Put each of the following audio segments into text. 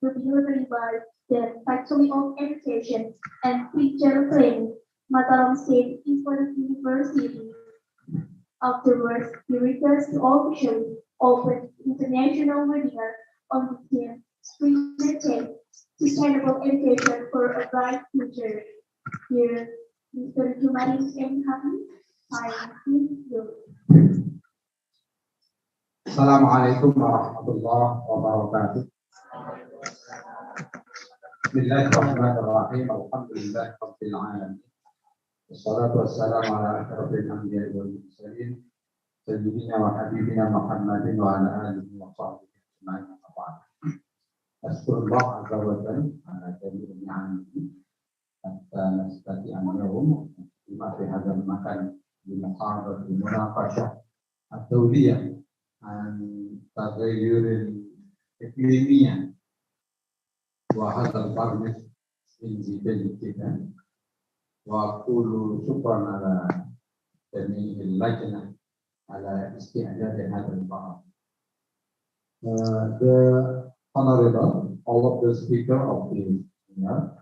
to be delivered by the Factory of Education and Teacher Training, Mataram State Informatic University. Afterwards, he returns to officially open international webinar on the theme Street Sustainable Education for a Bright Future. Here, Mr. Jumadin M. Happy, I thank you. Assalamualaikum warahmatullahi wabarakatuh. Bismillahirrahmanirrahim. Alhamdulillahirabbil alamin. Wassalatu wassalamu ala asyrofil anbiya'i wal mursalin sayyidina wa habibina Muhammadin wa ala alihi wa sahbihi ajma'in. Asqurullah azza wa jalla ala jami'i ni'amihi hatta nastati'a al-yawm fi hadzal makan bi muhadaratil munaqashah ad-dawliyah an taghayyur al-iqlimiyya wa hadzal barnamij injibalikidan wa qulu syukran ala jami'il lajnah ala isti'dad hadzal bahth. The Honorable, all of the speaker of the webinar,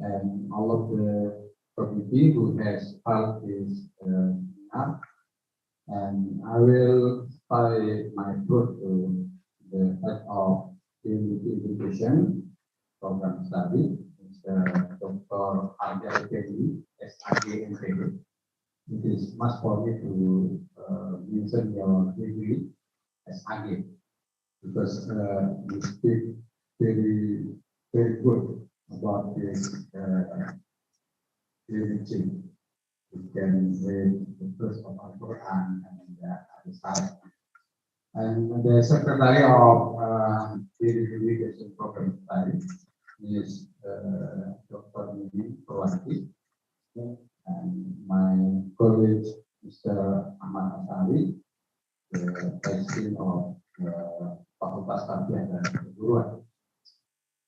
and all of the committee who has held this webinar, and I will try my best to the head of education program study, Mr. Dr. Arjay Kendi, SAG NTB. It is must for me to mention your degree SAG because you speak very good about this teaching. You can read the verse of Al-Quran and the Hadith. And the secretary of education program study is Dr. Nidi Purwanti, and my colleague Mr. Ahmad Asari, the president of Fakultas Tarbiyah dan Keguruan.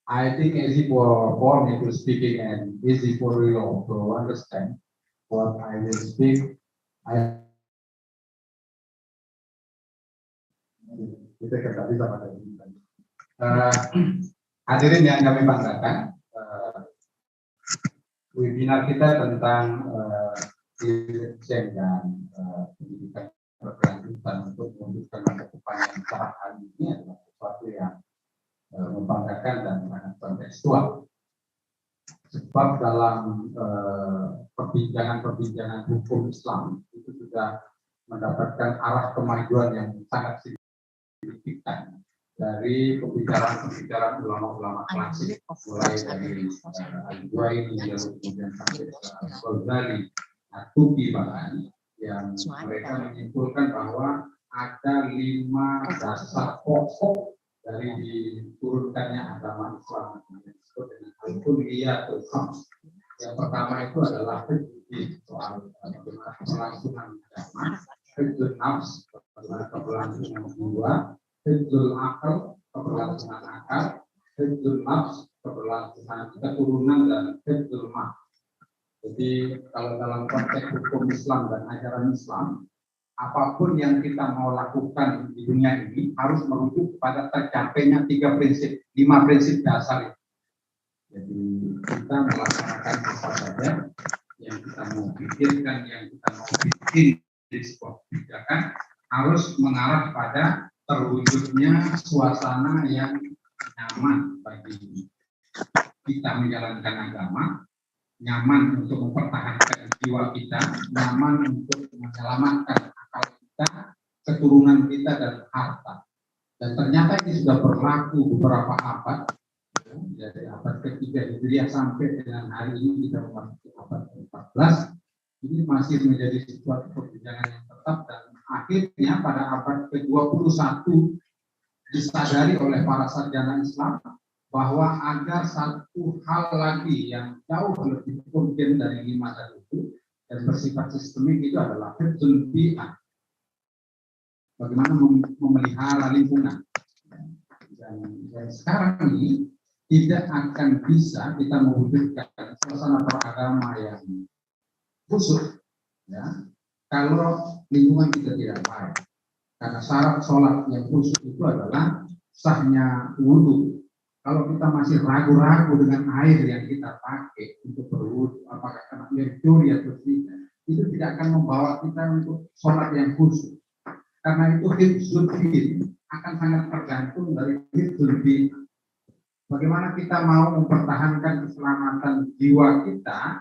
I think easy for me to speaking and easy for you to understand what I will speak. Hadirin yang kami banggakan, webinar kita tentang dirjen dan pendidikan berkelanjutan untuk mewujudkan masa depan yang cerah hari ini adalah sesuatu yang membanggakan dan sangat kontekstual. Sebab dalam perbincangan hukum Islam itu sudah mendapatkan arah kemajuan yang sangat signifikan dari pembicaraan ulama-ulama klasik, mulai dari Al-Juwaini kemudian sampai Al-Ghazali, At-Tubi bahkan, yang mereka menyimpulkan bahwa ada 5 dasar pokok dari diturunkannya agama Islam yang disebut dengan al-kulliyatul khams. Yang pertama itu adalah soal kelangsungan agama, hifdzun nafs, keberlangsungan jiwa, hifdzul akal, keberlangsungan akal, hifdzul nafs, keberlangsungan keturunan, dan hifdzul mal. Jadi kalau dalam konteks hukum Islam dan ajaran Islam, apapun yang kita mau lakukan di dunia ini harus merujuk kepada tercapainya 5 prinsip dasar. Jadi kita melaksanakan apa saja yang kita mau pikirkan, yang kita mau bikin di sebuah kebijakan harus mengarah pada terwujudnya suasana yang nyaman bagi kita menjalankan agama, nyaman untuk mempertahankan jiwa kita, nyaman untuk menyelamatkan akal kita, keturunan kita, dan harta. Dan ternyata ini sudah berlaku beberapa abad, dari abad ke-3 Hijriah sampai dengan hari ini kita memasuki abad ke-14. Ini masih menjadi sesuatu perbincangan yang tetap, dan akhirnya pada abad ke-21 disadari oleh para sarjana Islam bahwa ada satu hal lagi yang jauh lebih urgen dari 5 tadi itu dan bersifat sistemik, itu adalah hifdzul bi'ah. Bagaimana memelihara lingkungan. Dan sekarang ini tidak akan bisa kita mewujudkan suasana beragama yang khusyuk ya, kalau lingkungan kita tidak baik. Karena syarat sholat yang khusyuk itu adalah sahnya wudhu. Kalau kita masih ragu-ragu dengan air yang kita pakai untuk berwudhu, apakah kena merkuri atau tidak, itu tidak akan membawa kita untuk sholat yang khusyuk. Karena itu hifdzul din akan sangat tergantung dari hifdzul din. Bagaimana kita mau mempertahankan keselamatan jiwa kita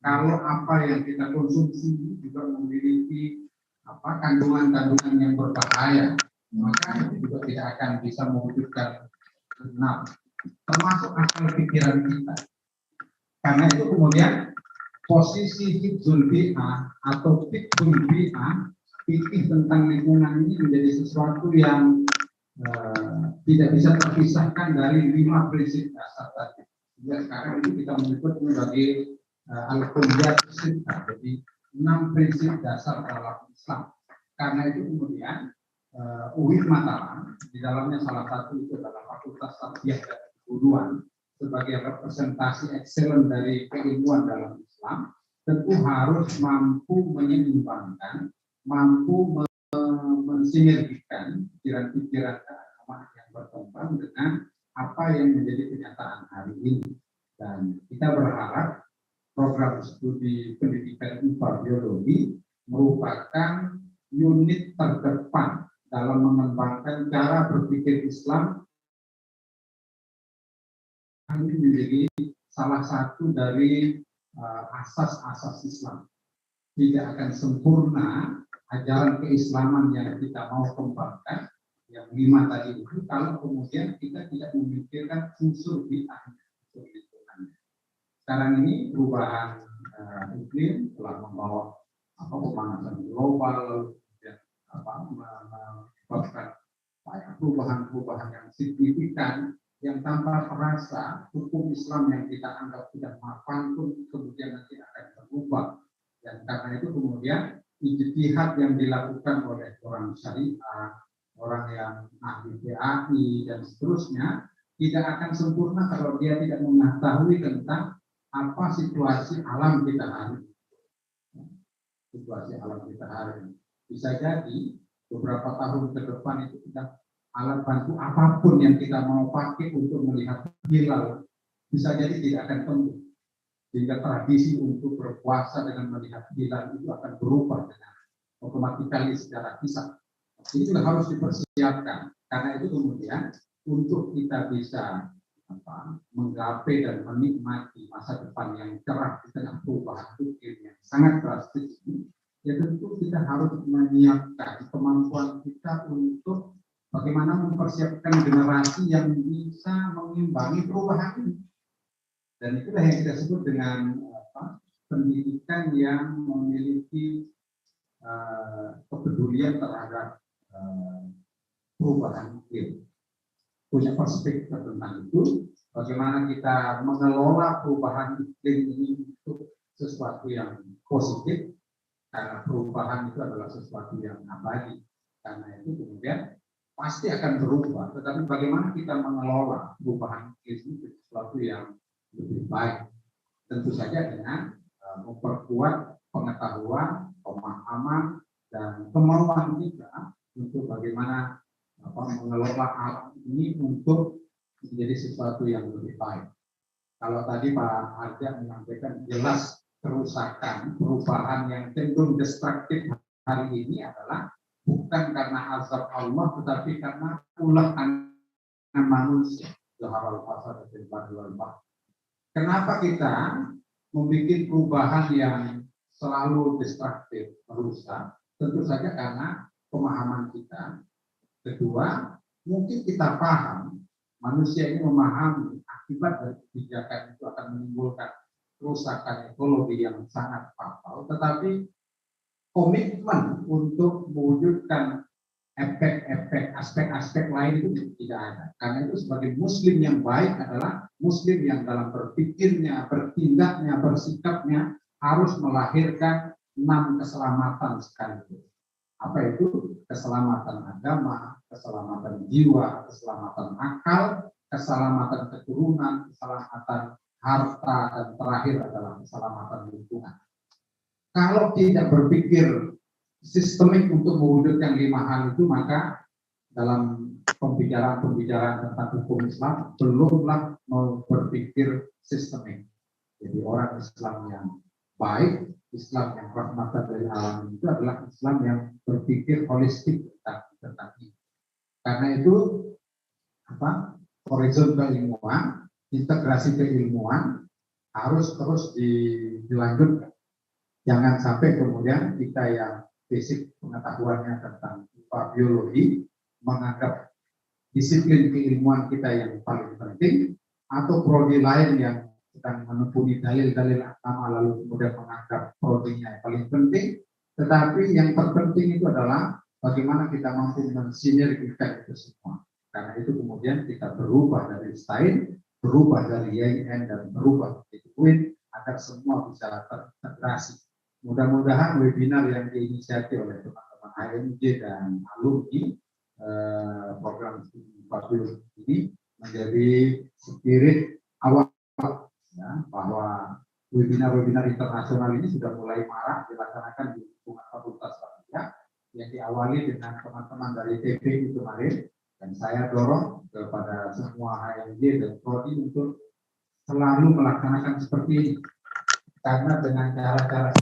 kalau apa yang kita konsumsi juga memiliki kandungan-kandungan yang berbahaya, maka itu juga tidak akan bisa mewujudkan benar, termasuk akal pikiran kita. Karena itu kemudian posisi hifdzul bi'ah atau fiqhul bi'ah, fikih tentang lingkungan ini menjadi sesuatu yang tidak bisa terpisahkan dari 5 prinsip dasar tadi. Ya, sekarang itu kita menyebut sebagai al-qudiyat sittah, jadi 6 prinsip dasar dalam Islam. Karena itu kemudian UIN Mataram di dalamnya salah satu itu adalah Fakultas Tarbiyah dan Keguruan sebagai representasi excellent dari keilmuan dalam Islam, tentu harus mampu menyeimbangkan, mampu mensinergikan pikiran-pikiran keagamaan yang berkembang dengan apa yang menjadi kenyataan hari ini. Dan kita berharap program studi pendidikan IPA biologi merupakan unit terdepan dalam mengembangkan cara berpikir Islam. Ini menjadi salah satu dari asas-asas Islam. Tidak akan sempurna ajaran keislaman yang kita mau kembangkan, yang 5 tadi itu, kalau kemudian kita tidak memikirkan unsur bid'ahnya. Sekarang ini perubahan iklim telah membawa pemanasan global, dan menyebabkan perubahan-perubahan yang signifikan yang tanpa terasa hukum Islam yang kita anggap sudah mapan pun kemudian nanti akan berubah. Dan karena itu kemudian ijtihad yang dilakukan oleh orang syariah, orang yang ahli PAI dan seterusnya tidak akan sempurna kalau dia tidak mengetahui tentang apa situasi alam kita hari ini. Situasi alam kita hari ini. Bisa jadi beberapa tahun ke depan itu kita alat bantu apapun yang kita mau pakai untuk melihat hilal bisa jadi tidak akan tembus. Sehingga tradisi untuk berpuasa dengan melihat hilal itu akan berubah dengan otomatis secara kisah. Ini juga harus dipersiapkan. Karena itu kemudian untuk kita bisa menggapai dan menikmati masa depan yang cerah di tengah perubahan iklim yang sangat drastis ini, ya tentu kita harus menyiapkan kemampuan kita untuk bagaimana mempersiapkan generasi yang bisa mengimbangi perubahan ini. Dan itulah yang kita sebut dengan pendidikan yang memiliki kepedulian terhadap perubahan iklim. Punya perspektif tentang itu, bagaimana kita mengelola perubahan iklim ini untuk sesuatu yang positif, karena perubahan itu adalah sesuatu yang abadi. Karena itu kemudian pasti akan berubah, tetapi bagaimana kita mengelola perubahan iklim itu sesuatu yang lebih baik, tentu saja dengan memperkuat pengetahuan, pemahaman, dan kemauan kita untuk bagaimana mengelola alam ini untuk menjadi sesuatu yang lebih baik. Kalau tadi Pak Arja menyampaikan jelas kerusakan, perubahan yang cenderung destruktif hari ini adalah bukan karena azab Allah, tetapi karena ulah tangan manusia. Kenapa kita membuat perubahan yang selalu destruktif, merusak? Tentu saja karena pemahaman kita. Kedua, mungkin kita paham, manusia ini memahami akibat dari kebijakan itu akan menimbulkan kerusakan ekologi yang sangat fatal, tetapi komitmen untuk mewujudkan efek-efek, aspek-aspek lain itu tidak ada. Karena itu sebagai muslim yang baik adalah muslim yang dalam berpikirnya, bertindaknya, bersikapnya harus melahirkan 6 keselamatan sekaligus. Apa itu? Keselamatan agama, keselamatan jiwa, keselamatan akal, keselamatan keturunan, keselamatan harta, dan terakhir adalah keselamatan lingkungan. Kalau tidak berpikir sistemik untuk mewujudkan 5 hal itu, maka dalam pembicaraan tentang hukum Islam, belumlah mau berpikir sistemik. Jadi orang Islam yang baik, Islam yang rahmatan dari alam itu adalah Islam yang berpikir holistik tentang ini. Karena itu horizon keilmuan, integrasi keilmuan harus terus dilanjutkan. Jangan sampai kemudian kita yang basic pengetahuannya tentang biologi menganggap disiplin keilmuan kita yang paling penting, atau prodi lain yang sedang menempuhi dalil-dalil agama lalu kemudian menganggap prodinya yang paling penting. Tetapi yang terpenting itu adalah bagaimana kita mampu mensinergikan itu semua. Karena itu kemudian kita berubah dari style, berubah dari YIN, dan berubah menjadi UIN agar semua bisa terintegrasi. Mudah-mudahan webinar yang diinisiasi oleh teman-teman AMJ dan alumni program studi Fadil ini menjadi spirit awal, ya, bahwa webinar-webinar internasional ini sudah mulai marak dilaksanakan di lingkungan Fakultas Fakultas yang diawali dengan teman-teman dari TPI kemarin, dan saya dorong kepada semua HMJ dan Prodi untuk selalu melaksanakan seperti ini, karena dengan cara-cara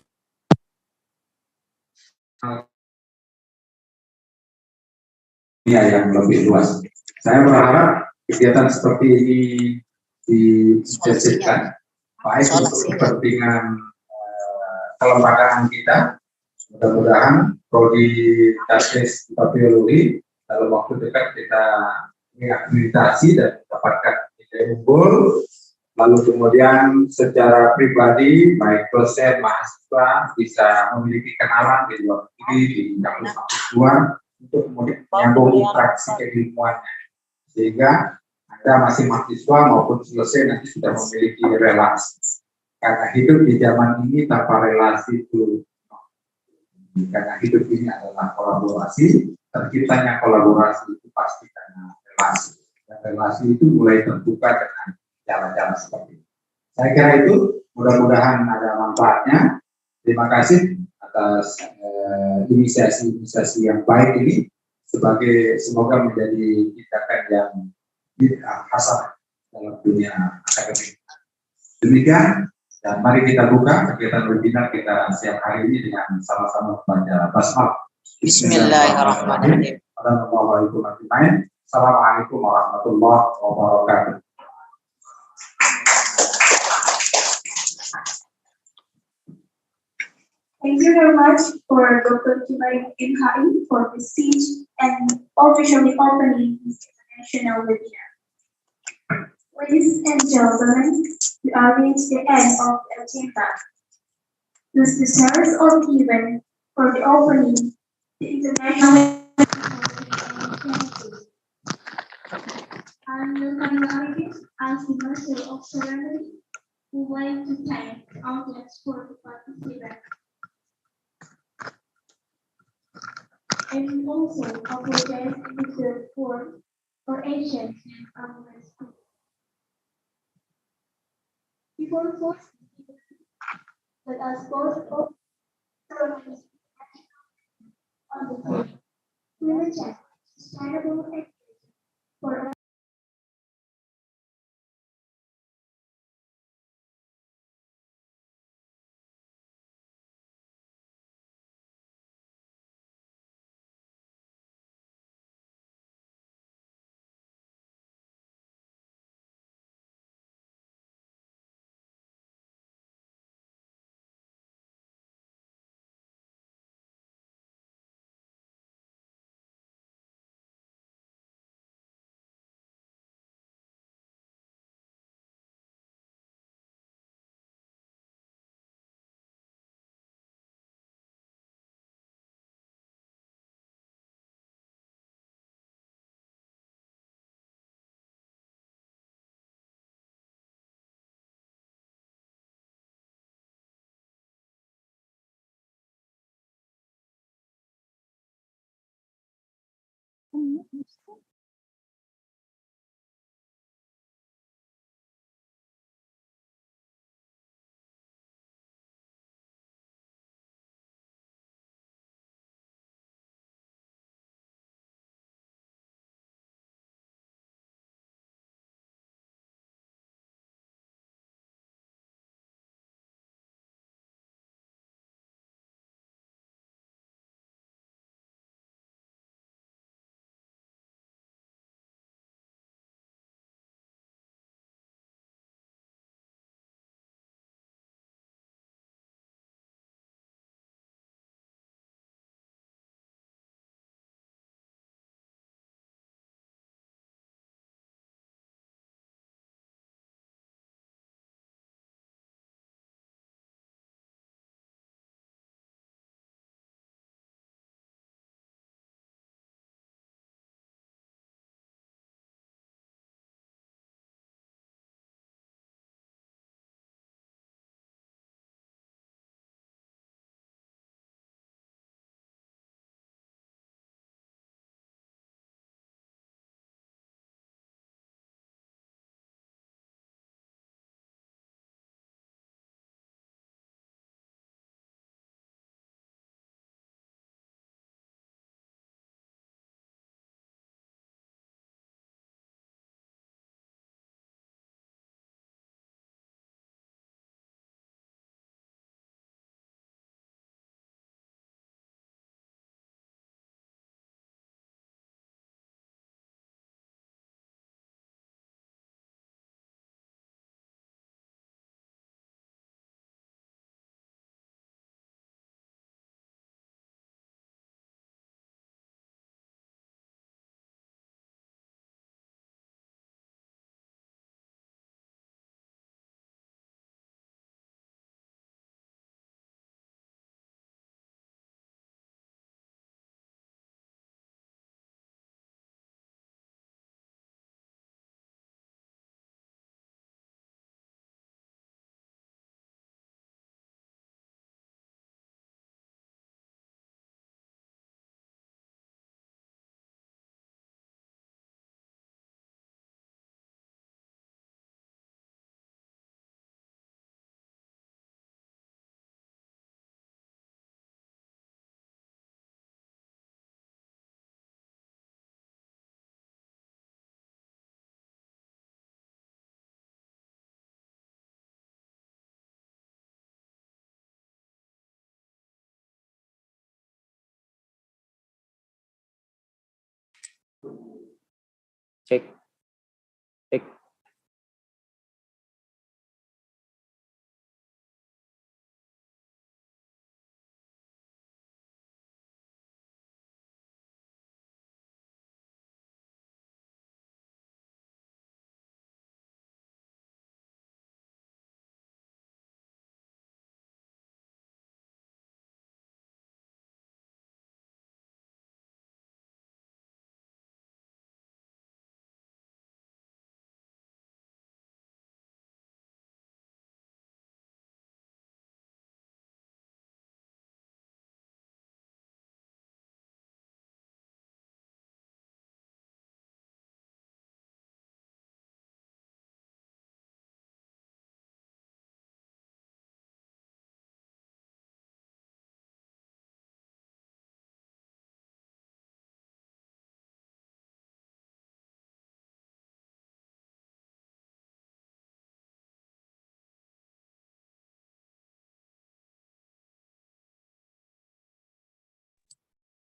yang lebih luas. Saya berharap kegiatan seperti ini disediakan baik untuk kepentingan kelembagaan kita. Mudah-mudahan prodi Dasdes Biologi dalam waktu dekat kita mengakreditasi dan mendapatkan nilai unggul. Lalu kemudian secara pribadi baik dosen mahasiswa bisa memiliki kenalan di luar negeri, di kampus luar, untuk kemudian menyambung praksi keilmuannya, sehingga Anda masih mahasiswa maupun selesai nanti sudah memiliki relasi. Karena hidup di zaman ini tanpa relasi itu, karena hidup ini adalah kolaborasi, terciptanya kolaborasi itu pasti karena relasi. Dan relasi itu mulai terbuka dengan cara-cara seperti ini. Saya kira itu, mudah-mudahan ada manfaatnya. Terima kasih atas inisiasi yang baik ini, semoga menjadi tindakan yang hasanah dalam dunia akademik. Demikian, dan mari kita buka kegiatan webinar kita siang hari ini dengan sama-sama membaca basmalah. Bismillahirrahmanirrahim. Assalamualaikum warahmatullahi wabarakatuh. Thank you very much for Dr. Kibaik MHI for this speech and officially opening this international webinar. Ladies and gentlemen, we are reached the end of the agenda. Thus, the service of the event for the opening the international I'm your familiarity as the master of ceremony who would like to thank our guests for the participation. And we also apologize for Asian and American. Before closing, let us both on the page. We will check sustainable activity for Cek. Cek.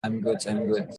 I'm good. I'm good.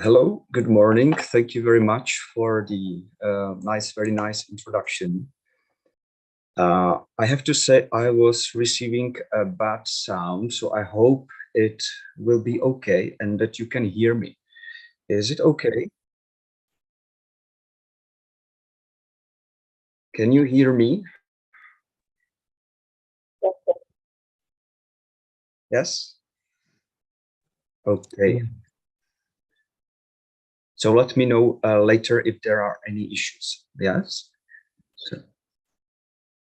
Hello, good morning. Thank you very much for the very nice introduction. I have to say I was receiving a bad sound, so I hope it will be okay and that you can hear me. Is it okay? Can you hear me? Yes? Okay. So let me know later if there are any issues. Yes.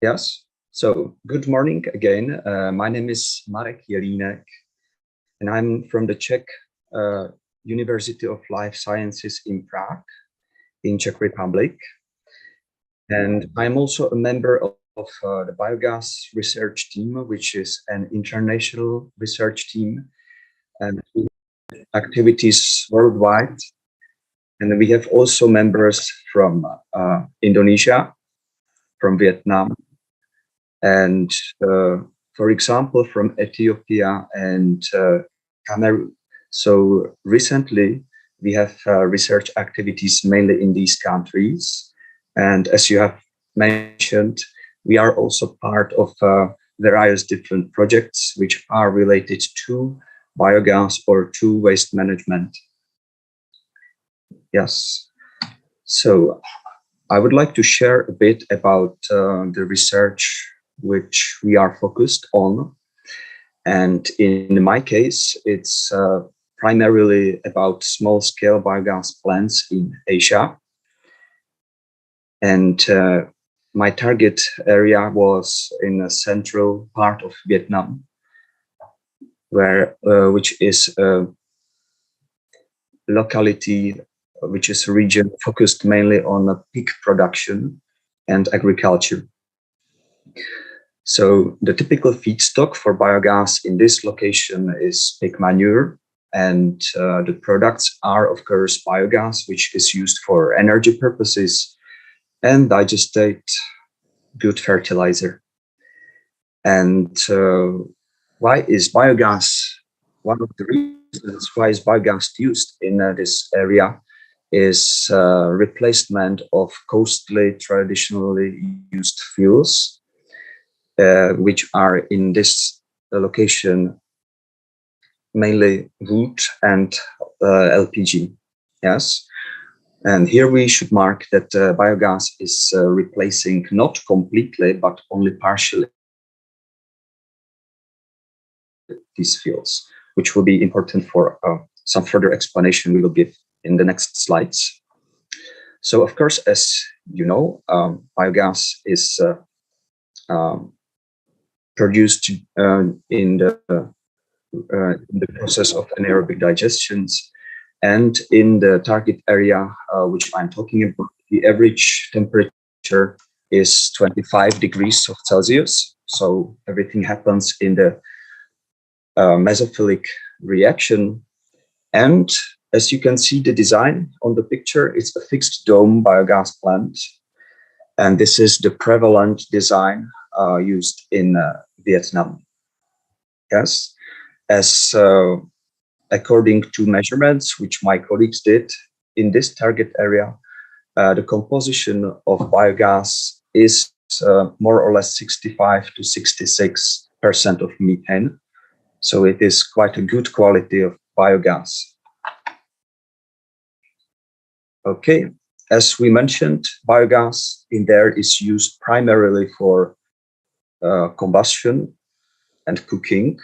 Yes. So good morning again. My name is Marek Jelínek, and I'm from the Czech University of Life Sciences in Prague, in Czech Republic. And I'm also a member of the biogas research team, which is an international research team, and activities worldwide. And we have also members from Indonesia, from Vietnam, and for example, from Ethiopia and Cameroon. So recently, we have research activities mainly in these countries. And as you have mentioned, we are also part of various different projects which are related to biogas or to waste management. Yes. So I would like to share a bit about the research which we are focused on. And in my case, it's primarily about small-scale biogas plants in Asia. And my target area was in a central part of Vietnam, which is a locality, which is a region focused mainly on pig production and agriculture. So the typical feedstock for biogas in this location is pig manure, and the products are, of course, biogas, which is used for energy purposes, and digestate good fertilizer. And why is biogas, one of the reasons why is biogas used in this area is replacement of costly traditionally used fuels, which are in this location mainly wood and LPG. Yes. And here we should mark that biogas is replacing not completely, but only partially these fuels, which will be important for some further explanation we will give in the next slides. So, of course, as you know, biogas is produced in the process of anaerobic digestions. And in the target area, which I'm talking about, the average temperature is 25 degrees of Celsius. So everything happens in the mesophilic reaction. And as you can see, the design on the picture is a fixed dome biogas plant. And this is the prevalent design used in Vietnam. Yes, as according to measurements which my colleagues did in this target area, the composition of biogas is more or less 65 to 66% of methane. So it is quite a good quality of biogas. Okay, as we mentioned, biogas in there is used primarily for combustion and cooking,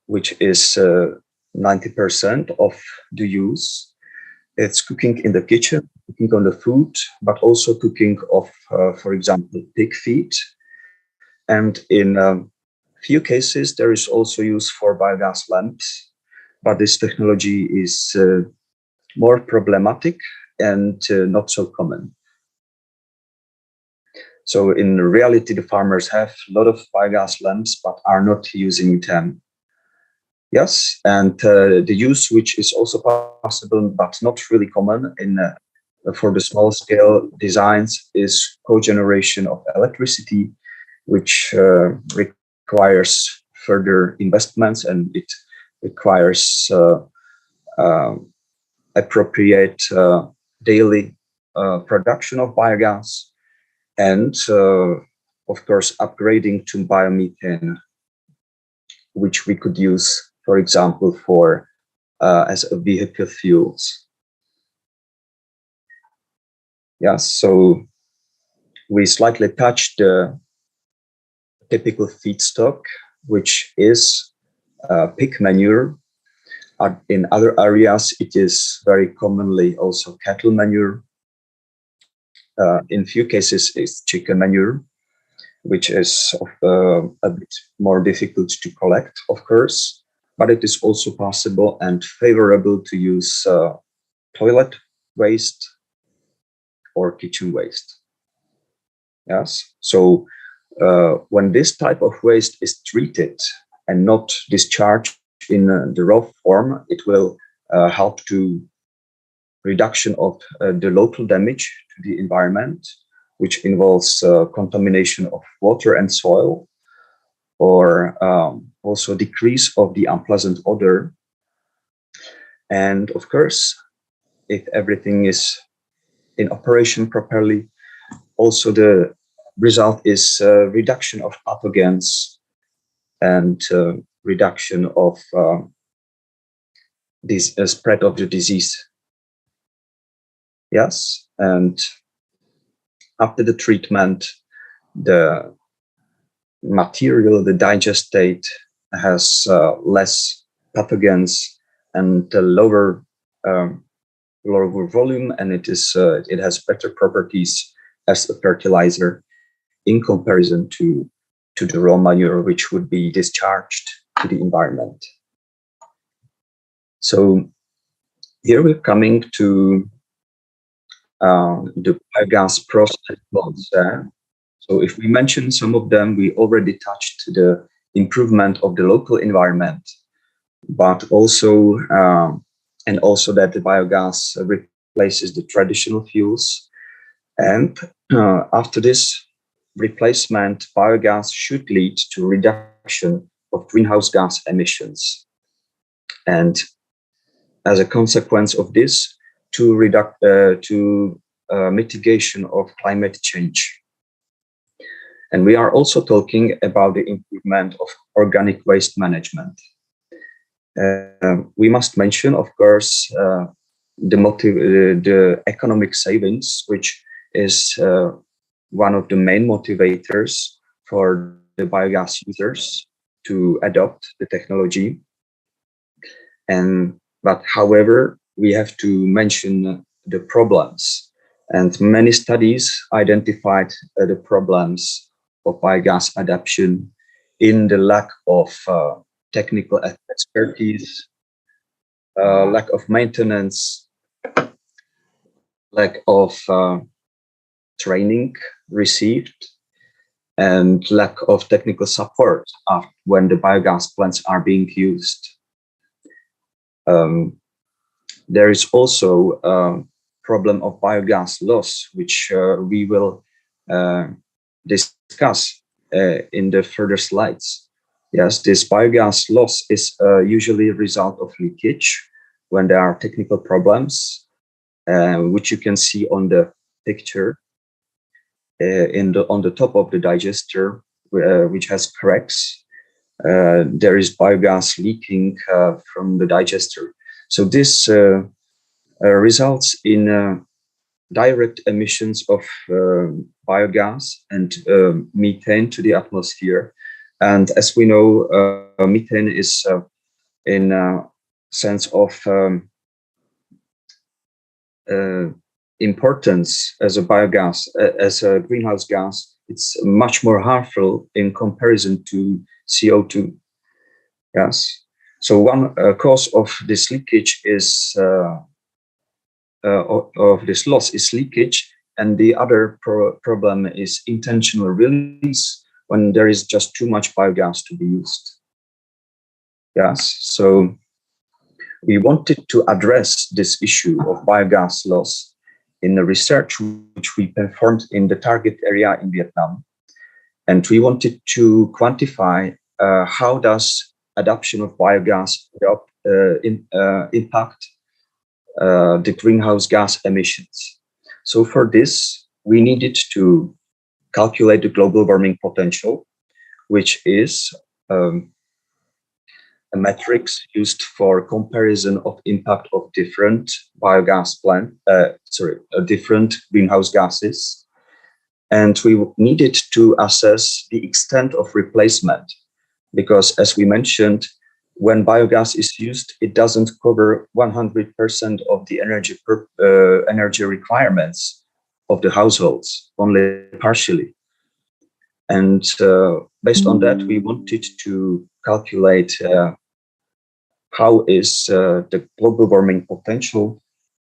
which is 90% of the use. It's cooking in the kitchen, cooking on the food, but also cooking of, for example, pig feed. And in few cases, there is also use for biogas lamps, but this technology is more problematic and not so common. So in reality, the farmers have a lot of biogas lamps, but are not using them. Yes, and the use which is also possible, but not really common in for the small scale designs is cogeneration of electricity, which requires further investments, and it requires appropriate daily production of biogas, and of course upgrading to biomethane, which we could use, for example, for as a vehicle fuels. Yeah, so we slightly touched the typical feedstock, which is pig manure. In other areas, it is very commonly also cattle manure. In few cases, it's chicken manure, which is a bit more difficult to collect, of course, but it is also possible and favorable to use toilet waste or kitchen waste. Yes, so when this type of waste is treated and not discharged in the raw form, it will help to reduction of the local damage to the environment, which involves contamination of water and soil, or also decrease of the unpleasant odor. And of course, if everything is in operation properly, also the result is reduction of pathogens and reduction of this spread of the disease. Yes, and after the treatment, the material, the digestate, has less pathogens and lower volume, and it has better properties as a fertilizer in comparison to the raw manure, which would be discharged to the environment. So here we're coming to the biogas pros and cons. So if we mention some of them, we already touched the improvement of the local environment, but also that the biogas replaces the traditional fuels. And after this replacement, biogas should lead to reduction of greenhouse gas emissions. And as a consequence of this, to mitigation of climate change. And we are also talking about the improvement of organic waste management. We must mention, of course, the economic savings, which is one of the main motivators for the biogas users to adopt the technology. But however, we have to mention the problems, and many studies identified the problems of biogas adoption in the lack of technical expertise, lack of maintenance, lack of training received, and lack of technical support when the biogas plants are being used. There is also a problem of biogas loss, which we will discuss in the further slides. Yes, this biogas loss is usually a result of leakage when there are technical problems, which you can see on the picture on the top of the digester, which has cracks. There is biogas leaking from the digester. So this results in direct emissions of biogas and methane to the atmosphere. And as we know, methane is in a sense of importance as a biogas, as a greenhouse gas. It's much more harmful in comparison to CO2. Yes. So one cause of this leakage is of this loss is leakage, and the other problem is intentional release when there is just too much biogas to be used. Yes. So we wanted to address this issue of biogas loss in the research which we performed in the target area in Vietnam, and we wanted to quantify how does adoption of biogas impact the greenhouse gas emissions. So for this, we needed to calculate the global warming potential, which is a metrics used for comparison of impact of different different greenhouse gases. And we needed to assess the extent of replacement, because as we mentioned, when biogas is used, it doesn't cover 100% of the energy requirements of the households, only partially. And based on that, we wanted to calculate how is the global warming potential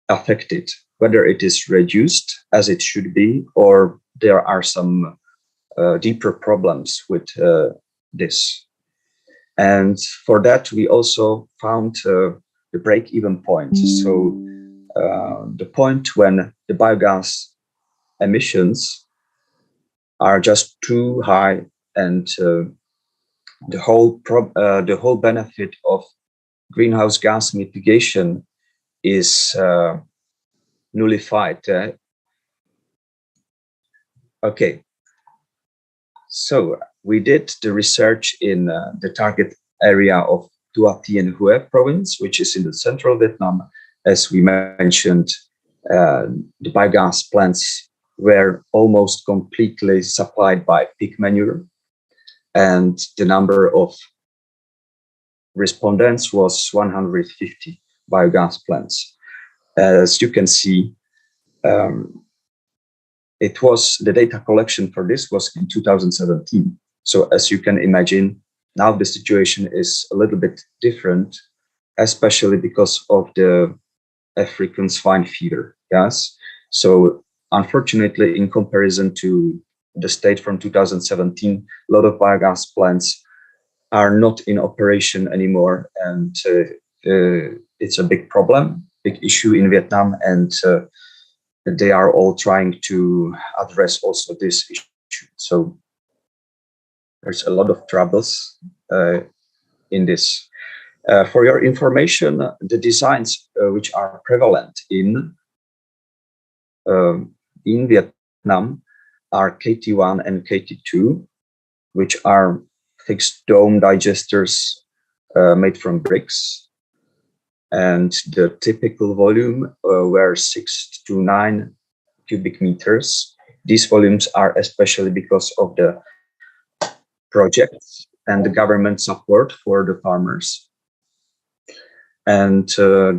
affected, whether it is reduced as it should be, or there are some deeper problems with this. And for that, we also found the break-even point. So the point when the biogas emissions are just too high, and the whole benefit of greenhouse gas mitigation is nullified. Okay, so we did the research in the target area of Tua Tien Hue province, which is in the central Vietnam. As we mentioned, the biogas plants were almost completely supplied by pig manure, and the number of respondents was 150 biogas plants. As you can see, the data collection for this was in 2017. So as you can imagine, now the situation is a little bit different, especially because of the African swine fever. Yes. So unfortunately, in comparison to the state from 2017, a lot of biogas plants are not in operation anymore, and it's a big problem, big issue in Vietnam, and they are all trying to address also this issue. So there's a lot of troubles in this. For your information, the designs which are prevalent in Vietnam are KT1 and KT2, which are fixed dome digesters made from bricks. And the typical volume were 6 to 9 cubic meters. These volumes are especially because of the projects and the government support for the farmers. And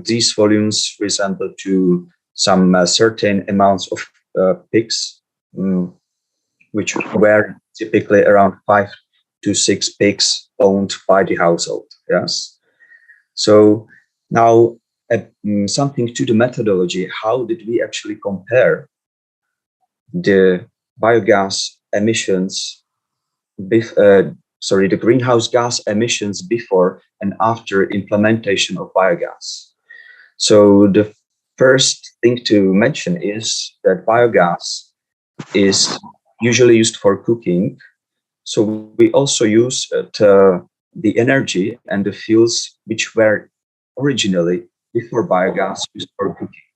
these volumes resemble to some certain amounts of pigs, which were typically around 5 to 6 pigs owned by the household. Yes. So now something to the methodology. How did we actually compare the biogas emissions, the greenhouse gas emissions before and after implementation of biogas? So the first thing to mention is that biogas is usually used for cooking. So we also use the energy and the fuels which were originally before biogas used for cooking.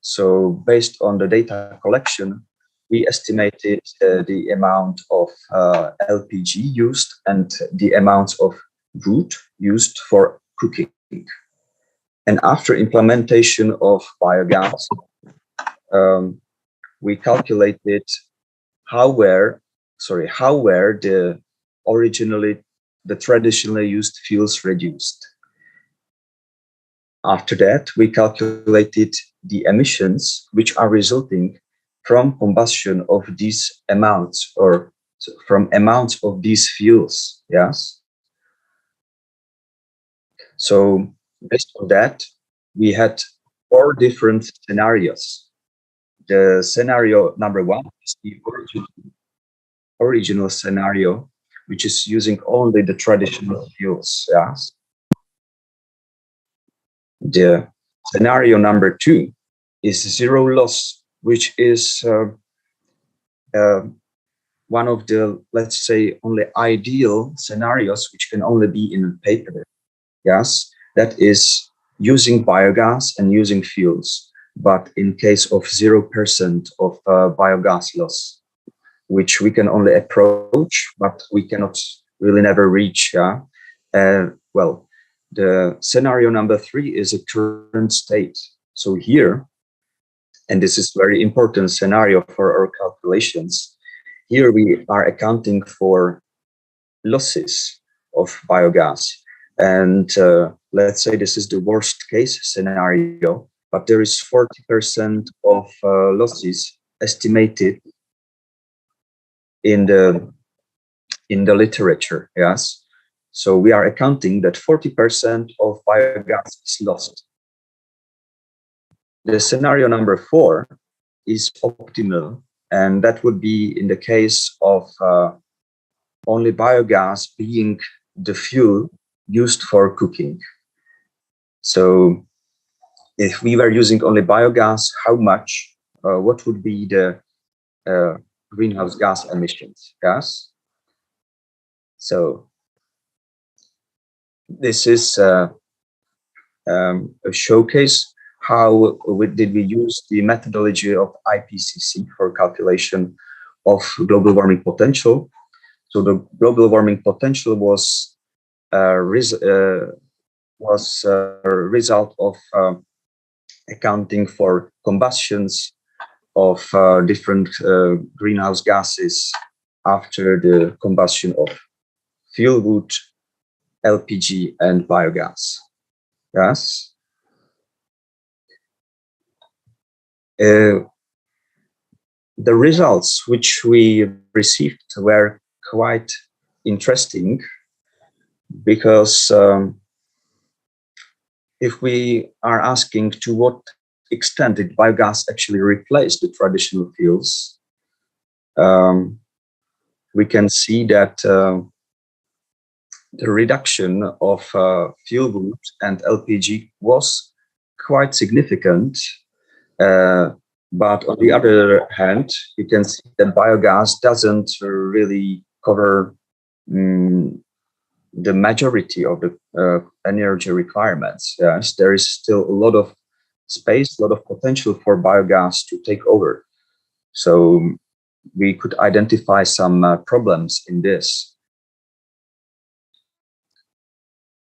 So based on the data collection, we estimated the amount of LPG used and the amount of wood used for cooking. And after implementation of biogas, we calculated how were the traditionally used fuels reduced. After that, we calculated the emissions which are resulting from combustion of these amounts, or from amounts of these fuels. Yes. So based on that, we had 4 different scenarios. The scenario number 1 is the original scenario, which is using only the traditional fuels. Yes. The scenario number 2 is zero loss, which is one of the, let's say, only ideal scenarios which can only be in paper. Yes, that is using biogas and using fuels, but in case of 0% of biogas loss, which we can only approach, but we cannot really never reach. Well, the scenario number 3 is a current state. So here, and this is very important scenario for our calculations, here we are accounting for losses of biogas. And let's say this is the worst case scenario, but there is 40% of losses estimated in the literature. Yes, so we are accounting that 40% of biogas is lost. The scenario number 4 is optimal, and that would be in the case of only biogas being the fuel used for cooking. So if we were using only biogas, how much, what would be the greenhouse gas emissions? Yes. So this is a showcase how did we use the methodology of IPCC for calculation of global warming potential. So the global warming potential was a result of accounting for combustions of different greenhouse gases after the combustion of fuel wood, LPG, and biogas. Yes. The results which we received were quite interesting, because if we are asking to what extent did biogas actually replace the traditional fuels, we can see that the reduction of fuel wood and LPG was quite significant. But on the other hand, you can see that biogas doesn't really cover the majority of the energy requirements. Yes, there is still a lot of space, a lot of potential for biogas to take over. So we could identify some problems in this.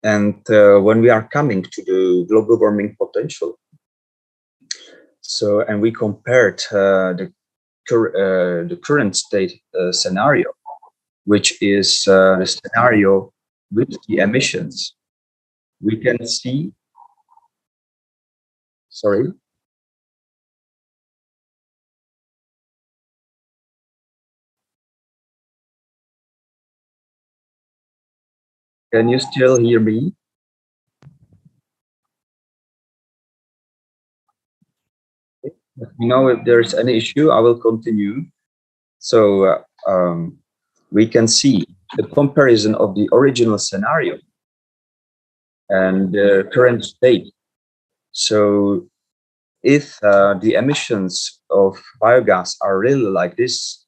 And when we are coming to the global warming potential, so, and we compared the current state scenario, which is the scenario with the emissions, we can see, sorry. Can you still hear me? Let me know if there's any issue. I will continue. So we can see the comparison of the original scenario and the current state. So if the emissions of biogas are really like this,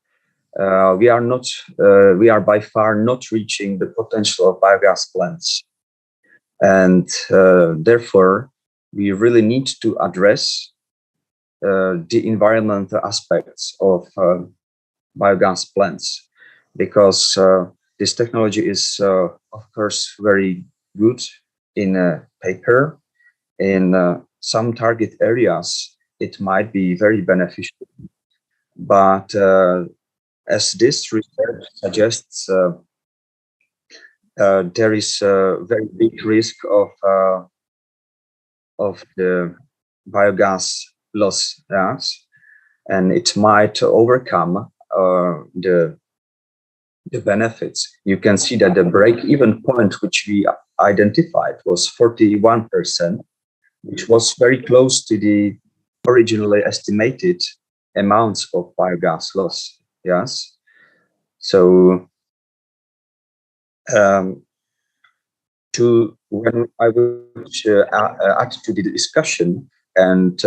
we are by far not reaching the potential of biogas plants. And therefore, we really need to address the environmental aspects of biogas plants, because this technology is, of course, very good in paper. In some target areas, it might be very beneficial. But as this research suggests, there is a very big risk of the biogas loss, yes, and it might overcome the benefits. You can see that the break-even point which we identified was 41%, which was very close to the originally estimated amounts of biogas loss. Yes, so when I would add to the discussion, and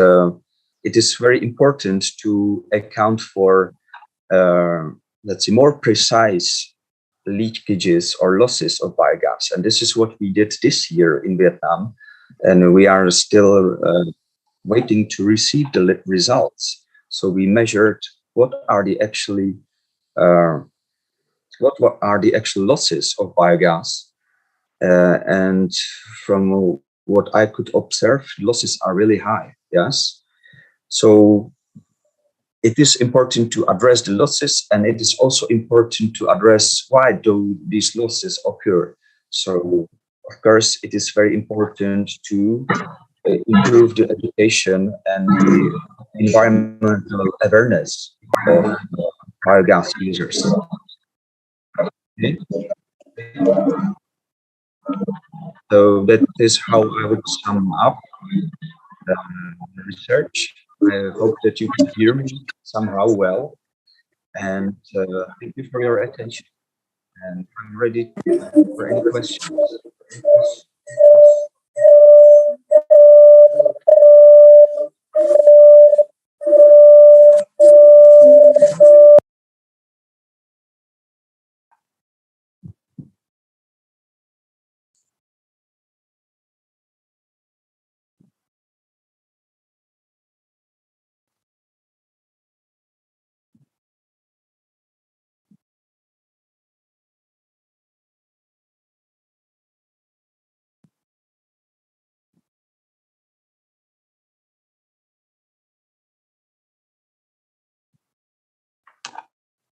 it is very important to account for, let's say, more precise leakages or losses of biogas. And this is what we did this year in Vietnam. And we are still waiting to receive the results. So we measured what are the actual losses of biogas. And from what I could observe, losses are really high. Yes. So it is important to address the losses, and it is also important to address why do these losses occur. So Of course, it is very important to improve the education and the environmental awareness of biogas users. Okay? So that is how I would sum up the research. I hope that you can hear me somehow well, and thank you for your attention. And I'm ready for any questions.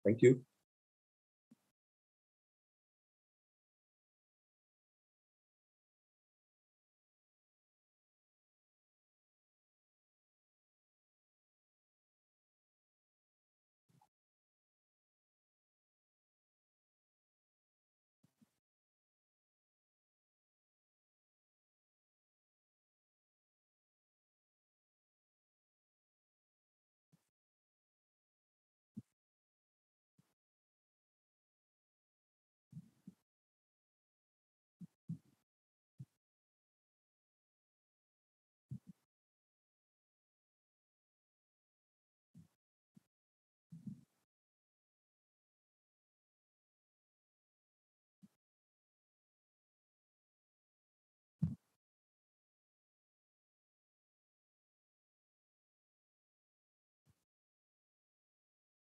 Thank you.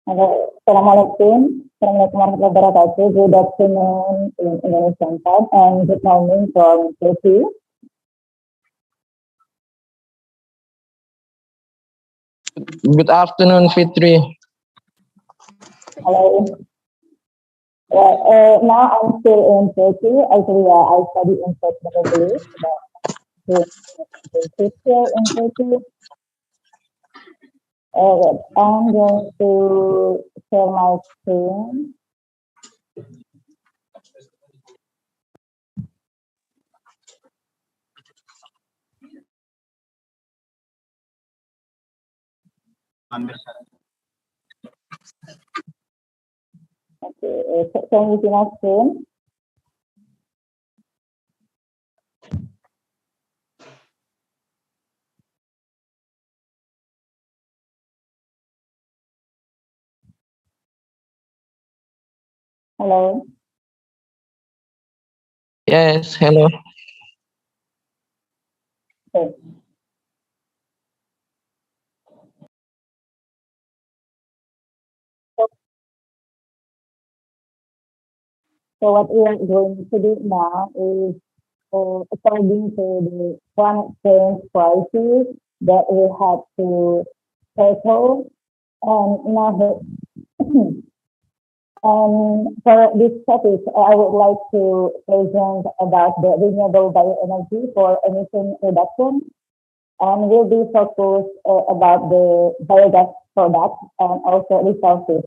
Halo, Assalamualaikum. Assalamualaikum warahmatullahi wabarakatuh. Good afternoon in Indonesian time and good morning from Turkey. Good afternoon, Fitri. Hello. Now I'm still in Turkey. Actually, I study in Turkey, but teacher in Turkey. I'm going to share my screen. Okay, can you see my screen? Hello. Yes, hello. Okay. So what we are going to do now is, according to the climate change crisis that we have to tackle, and now and for this topic, I would like to present about the renewable bioenergy for emission reduction, and will be focused about the biogas products and also resources.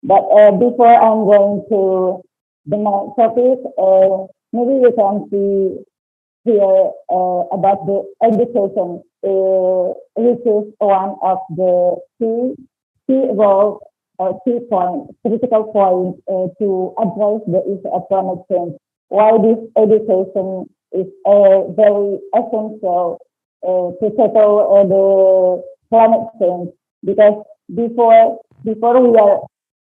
But before I'm going to the next topic, maybe we can see here about the education, which is one of the key role or key point, critical point to address the issue of climate change. Why this education is very essential to tackle the climate change, because before we are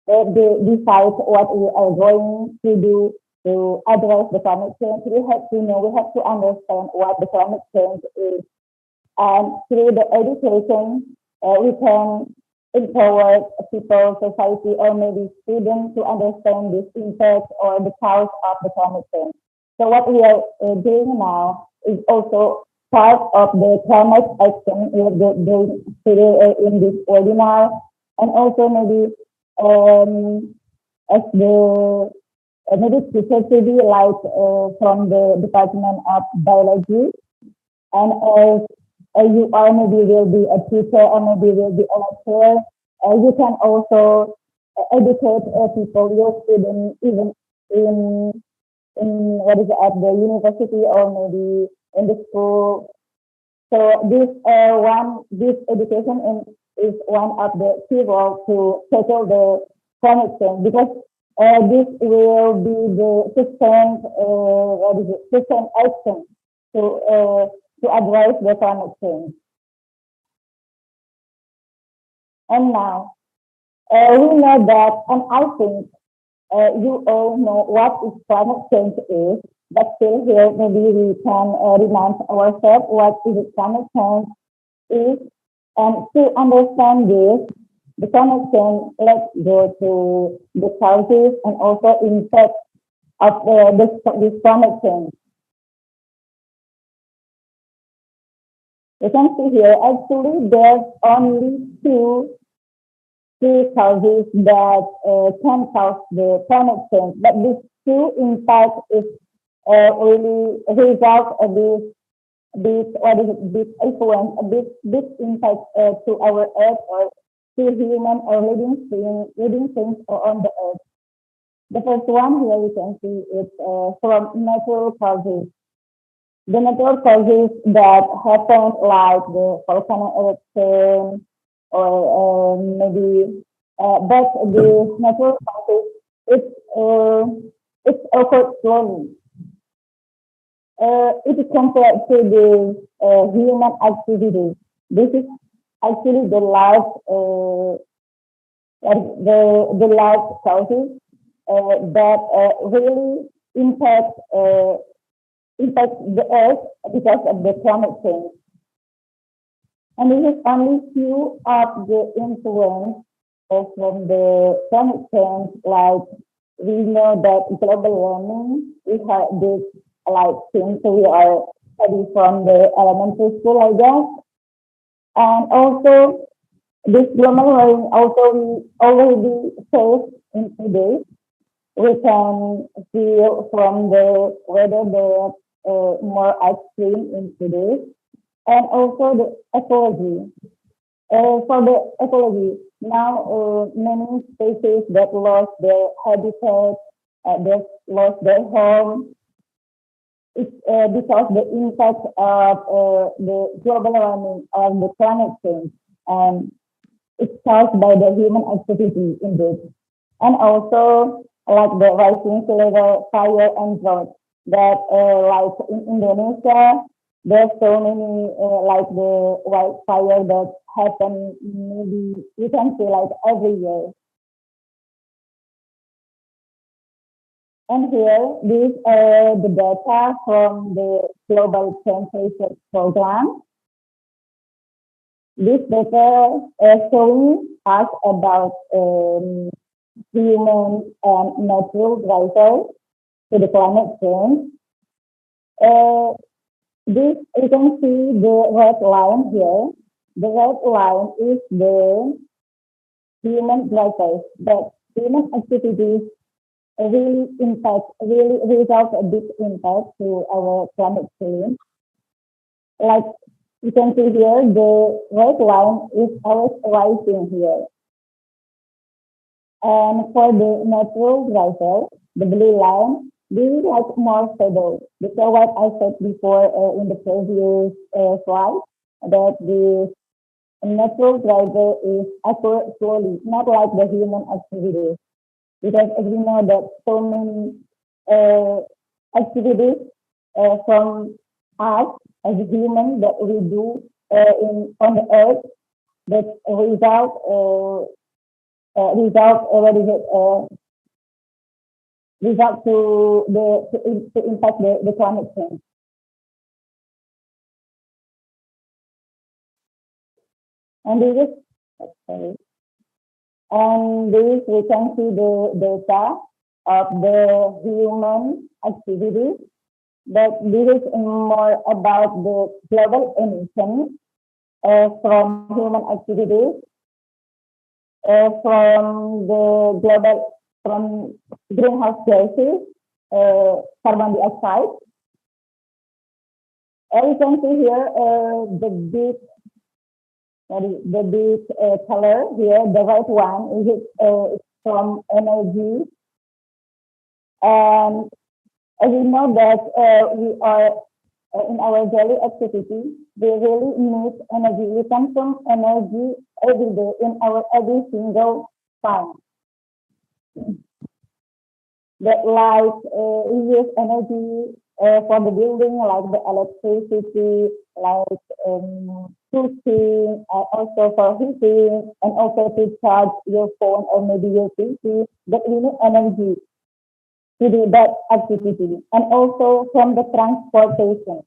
decide what we are going to do to address the climate change, we have to know, we have to understand what the climate change is. And through the education, we can empower people, society, or maybe students to understand this impact or the cause of the climate change. So what we are doing now is also part of the climate action we are doing today in this webinar, and also maybe as the maybe teacher to be like from the Department of Biology, and as you are maybe will be a teacher or maybe will be a lecturer, you can also educate people, your students, even in in what is it, at the university or maybe in the school. So this education is one of the key roles to tackle the climate change, because this will be the sustained action to address the climate change. And now we know that, and I think you all know what is climate change is, but still here maybe we can remind ourselves what is climate change is, and to understand this, the climate change, let's go to the causes and also impact of this climate change. You can see here, actually there's only two causes that can cause the climate change, but these two impact is really result of this influence, this impact to our earth or to human or living things on the earth. The first one here you can see is from natural causes. The natural causes that happen like the volcanic eruption or maybe, but the natural causes it's occurred slowly. It is compared to the human activities. This is actually the large causes that really impact the earth because of the climate change. And this is only few of the influence from the climate change. Like we know that global warming, we have this like since we are studying from the elementary school, I guess. And also this global warming also we already faced in today. We can feel from the weather the more extreme in today, and also the ecology. For the ecology, now many species that lost their habitat, that lost their home. It's because the impact of the global warming or the climate change, and it's caused by the human activity indeed. And also like the rising sea level, fire and drought, that like in Indonesia, there's so many like the wildfire that happen maybe you can see like every year. And here, these are the data from the Global Temperature Program. This data is showing us about human and natural drivers to the climate change. This you can see the red line here. The red line is the human drivers, that human activities really result a big impact to our climate change. Like you can see here, the red line is always rising here. And for the natural driver, the blue line, this is like more stable. Because what I said before in the previous slide, that the natural driver is occur slowly, not like the human activities. Because as we know that so many activities from us as a human that we do on the earth that result to impact the climate change. And this is and this we can see the data of the human activities, but this is more about the global emissions from human activities from the global from greenhouse gases, carbon dioxide. As you can see here, the big color here, the right one is from energy. And as we know that we are in our daily activity, we really need energy. We consume energy every day in our every single time. That like we use energy for the building, like the electricity, like cooking, also for heating, and also to charge your phone or maybe your PC. That we need energy to do that activity, and also from the transportation.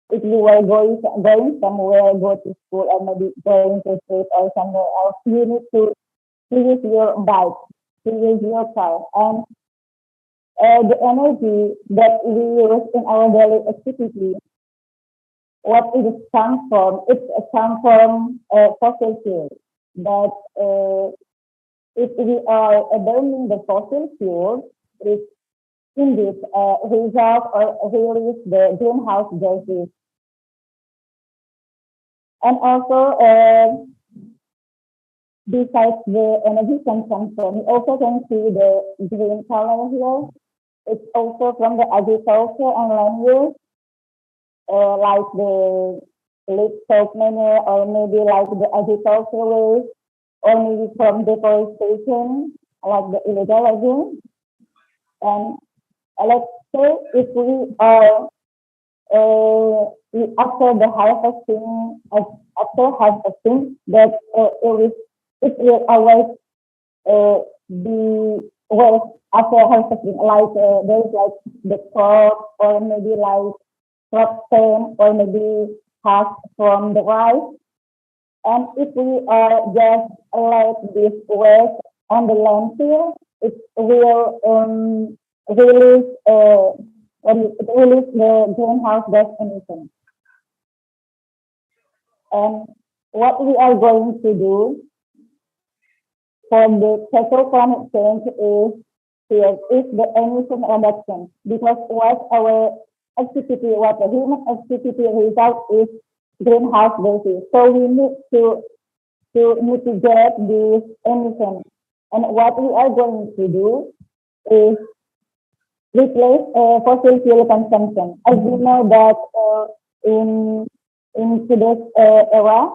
If you are going somewhere, go to school, or maybe going to street or somewhere else, you need to use your bike, to use your car, and the energy that we use in our daily activity, what it comes from? It comes from fossil fuel. That if we are burning the fossil fuel, it indeed result or release the greenhouse gases. And also, besides the energy consumption, we also can see the green color here. It's also from the agriculture and land use, like the livestock manure, or maybe like the agricultural waste, or maybe from deforestation, like the illegal logging. And let's say if we are after harvesting, that it will always be waste after harvesting. Like there is like the crop, or maybe like crop stem, or maybe husk from the rice. And if we are just let this waste on the landfill, it will release the greenhouse gas emission. And what we are going to do for the tackle climate change is the emission reduction, because what our activity, what the human activity result is greenhouse gases. So we need to mitigate this emission. And what we are going to do is replace fossil fuel consumption. As we know that in today's era,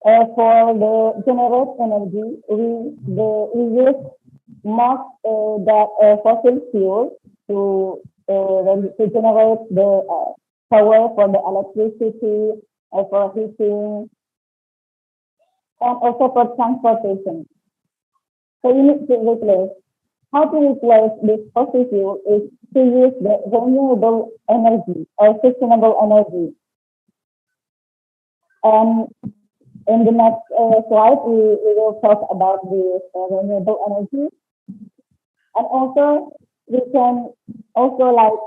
for the generate energy, we use most that fossil fuel to generate the power for the electricity, for heating, and also for transportation. So we need to replace. How to replace this fossil fuel is to use the renewable energy or sustainable energy. And in the next slide, we will talk about this renewable energy. And also, we can also like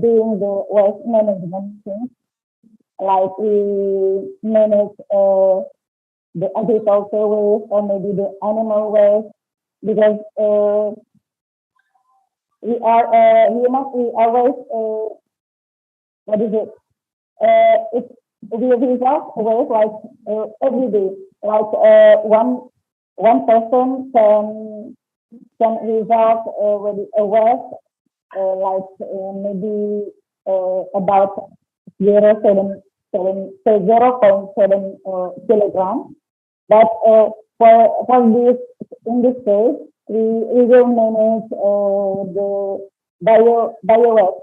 doing the waste management things, like we manage the agricultural waste, or maybe the animal waste, because we are humans, we always what is it? We result waste like every day. Like one person can result with a waste like maybe about 0.7 kilograms. But for this, in this case, we will manage the bio waste.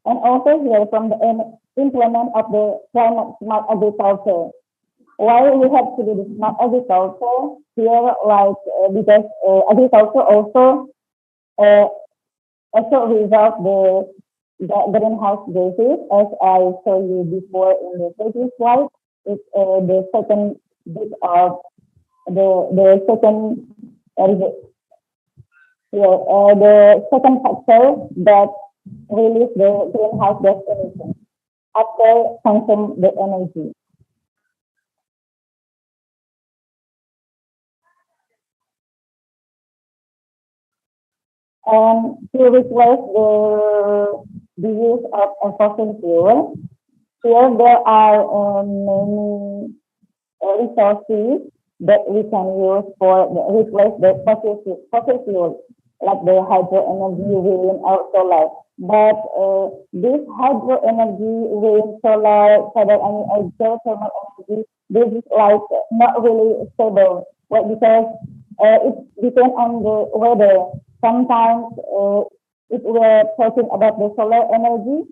And also here from the implement of the climate smart agriculture. Why we have to do the smart agriculture here? Like because agriculture also result the greenhouse gases, as I showed you before in the previous slide. It's the second bit of the second the second factor that release the greenhouse gas emission after consume the energy. and to replace the use of a fossil fuel. Here there are many resources that we can use for replace the fossil fuel, like the hydro energy, wind, or solar. But this hydro energy, wind, solar, and geothermal energy, this is like not really stable. Why? Because it depends on the weather. Sometimes if we're talking about the solar energy,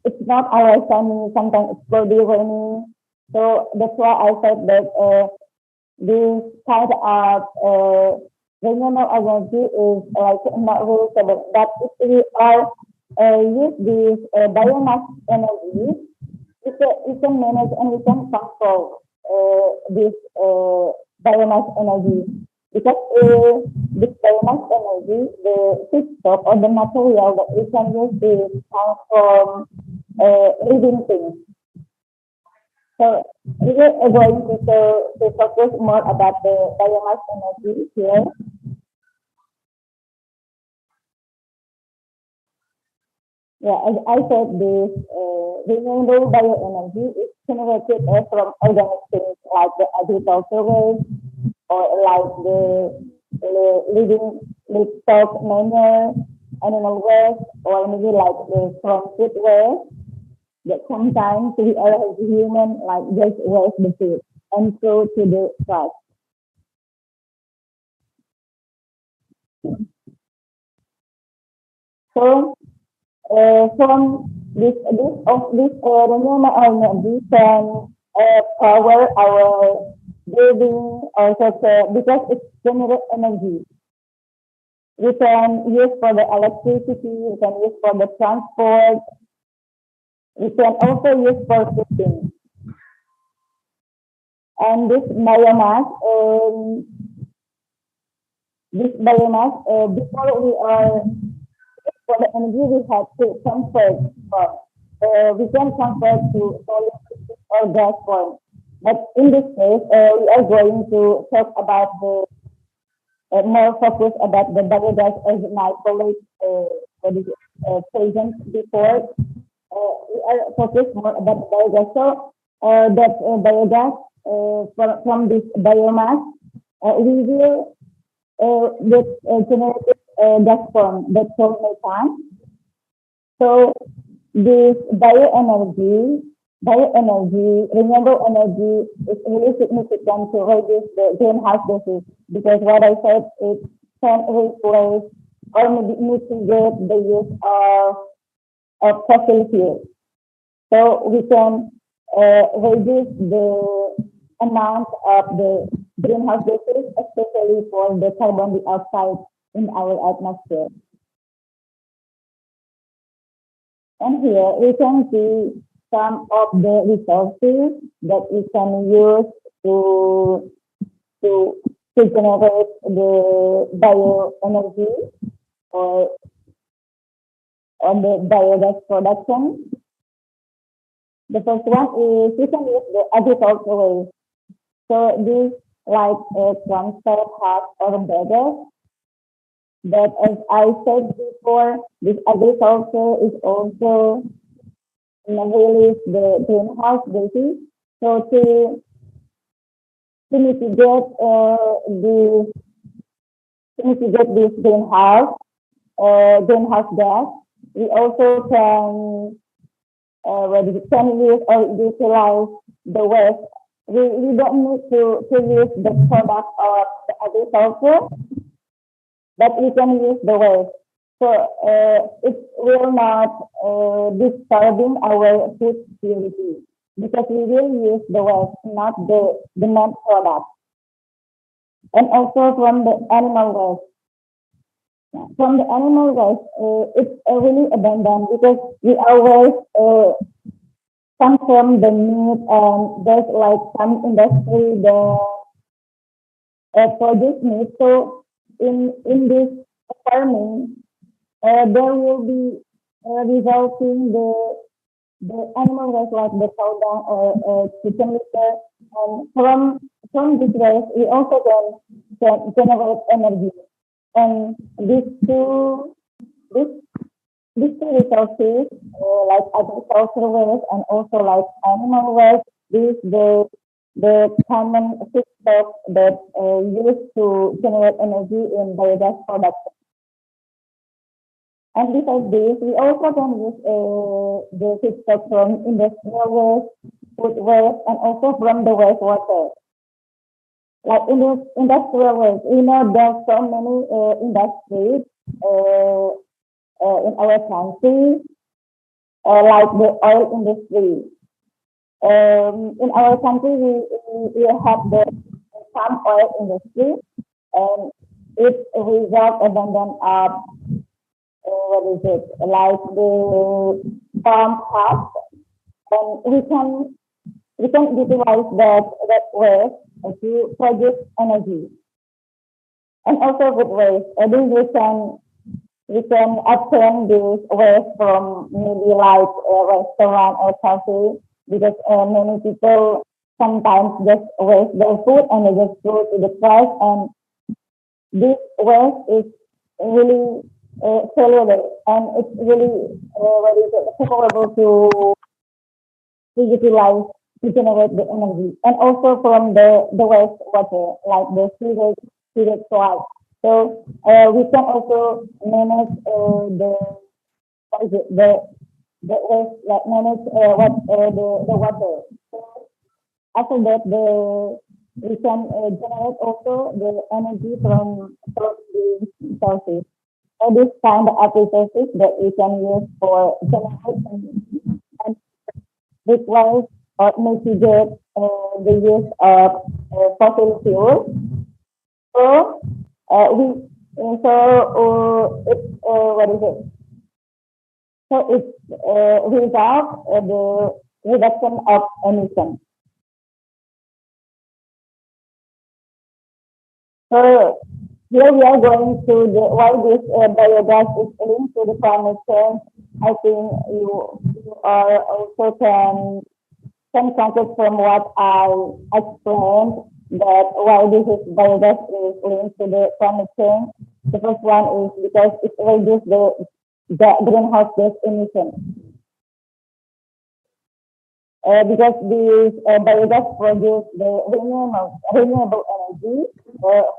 it's not always sunny. Sometimes it's cloudy, rainy. So that's why I said that this kind of renewable energy is like not really stable. But if we are use this biomass energy, we can manage and we can control this biomass energy. Because this biomass energy, the feedstock or the material that we can use is come from living things. So we are going to focus more about the biomass energy here. Yeah, as I said, this renewable bioenergy is generated from organic things like the agriculture waste or like the living livestock manure, animal waste, or maybe like from food waste. That sometimes we are as human like just waste the food and throw to the trash. So from this renewable energy can power our building or such because it generates energy. We can use for the electricity, we can use for the transport, we can also use for cooking. And this biomass, before we are for the energy, we have to convert from. We can convert to solid or gas form. But in this case, we are going to talk about the more focus about the biogas as my colleague present before. We are focused more about the biogas. So that biogas from this biomass, we will get generated gas form that's called methane. So this bioenergy, renewable energy is really significant to reduce the greenhouse gases because what I said, it can replace or maybe mitigate the use of fossil fuels. So we can reduce the amount of the greenhouse gases, especially for the carbon dioxide in our atmosphere. And here we can see some of the resources that we can use to generate the bioenergy or on the biogas production. The first one is we can use the agricultural waste. So this like a transfer hub or biogas. But as I said before, this agriculture is also release the greenhouse gases. So to mitigate this greenhouse gas, we also can use or utilize the waste. We don't need to use the product of the agriculture, but we can use the waste. So it will not disturbing our food security because we will use the waste, not the main product. And also from the animal waste. From the animal waste, it's really abundant because we always consume the meat and there's like some industry that produce meat. So in this farming, there will be resulting the animal waste like the cow dung or chicken litter. And from this waste, we also can generate energy. And this, these two resources, like agricultural waste and also like animal waste, these the common feedstock that used to generate energy in biogas production. And besides this, we also can use the feedstock from industrial waste, food waste, and also from the wastewater. Like in the industrial waste, we know there's so many industries in our country, like the oil industry. In our country, we have the palm oil industry, and it results abundant of what is it, like the palm husk, and we can utilize that waste to produce energy. And also with waste, I think we can obtain this waste from maybe like a restaurant or cafe, because many people sometimes just waste their food and they just throw to the trash, and this waste is really valuable, and it's really what is it, capable to utilize to generate the energy, and also from the waste water like the sewage soil. So we can also manage the what is it, the waste, like manage the water. So after that, we can generate also the energy from the sources. So this kind of resources that we can use for generation and replace or mitigate the use of fossil fuels. So it's what is it? So it's without the reduction of emissions. So here we are going to why this biogas is linked to the climate change. I think you are also can contact from what I explained, that why this is biogas is linked to the climate change. The first one is because it reduces the greenhouse gas emission. Because this biogas produce the renewable energy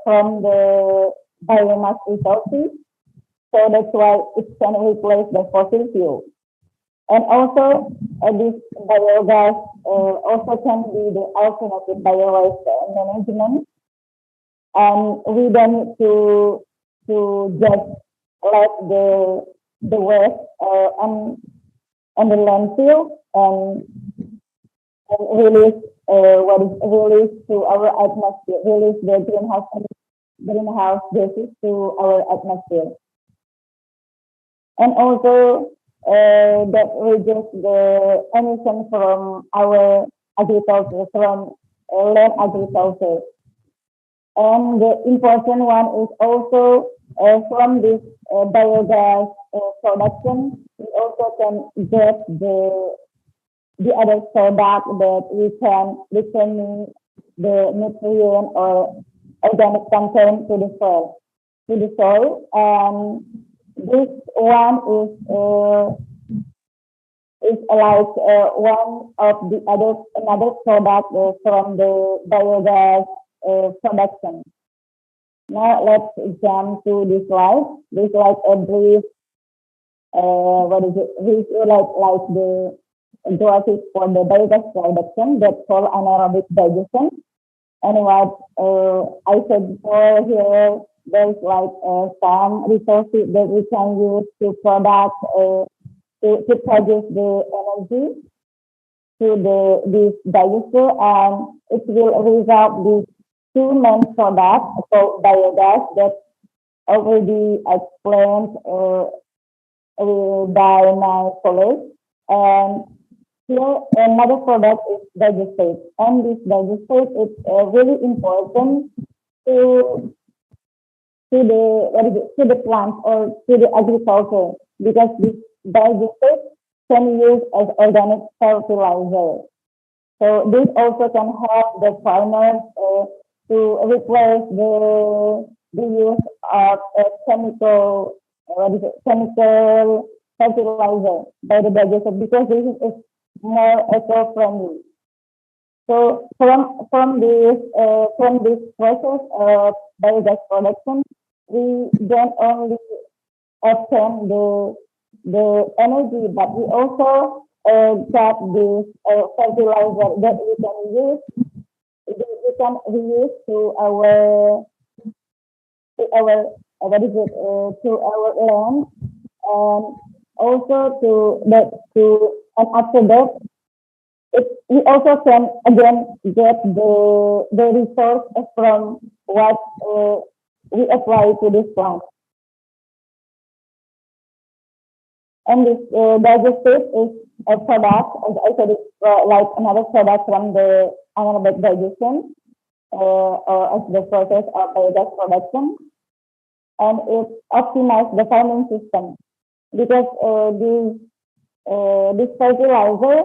from the biomass resources, so that's why it can replace the fossil fuel. And also, this biogas also can be the alternative biowaste management, and we don't need to just let the waste on the landfill and release release to our atmosphere, release the greenhouse gases to our atmosphere, and also that reduce the emission from our agriculture, from land agriculture. And the important one is also from this biogas production, we also can get the other product that we can return the nutrient or organic content to the soil. And this one is like one of the another product from the biogas production. Now let's jump to this slide. This is like a brief what is it? This is like the graphic for the biogas production that's called anaerobic digestion. And what I said before here, there's like some resources that we can use to produce the energy to this digester, and it will result these two main products called biogas that already explained by my colleague. And here another product is digestate, and this digestate is really important to the plants or to the agriculture, because this digestate can use as organic fertilizer. So this also can help the farmers to replace the use of a chemical fertilizer by the digester because this is more eco-friendly. So from this process of biogas production, we don't only obtain the energy, but we also get this fertilizer that we can use. We can reuse to our to our land, and also and after that we also can again get the resource from what we apply to this plant. And this digestate is a product, as I said, it's like another product from the anaerobic digestion or as the process of biogas production, and it optimizes the farming system because this fertilizer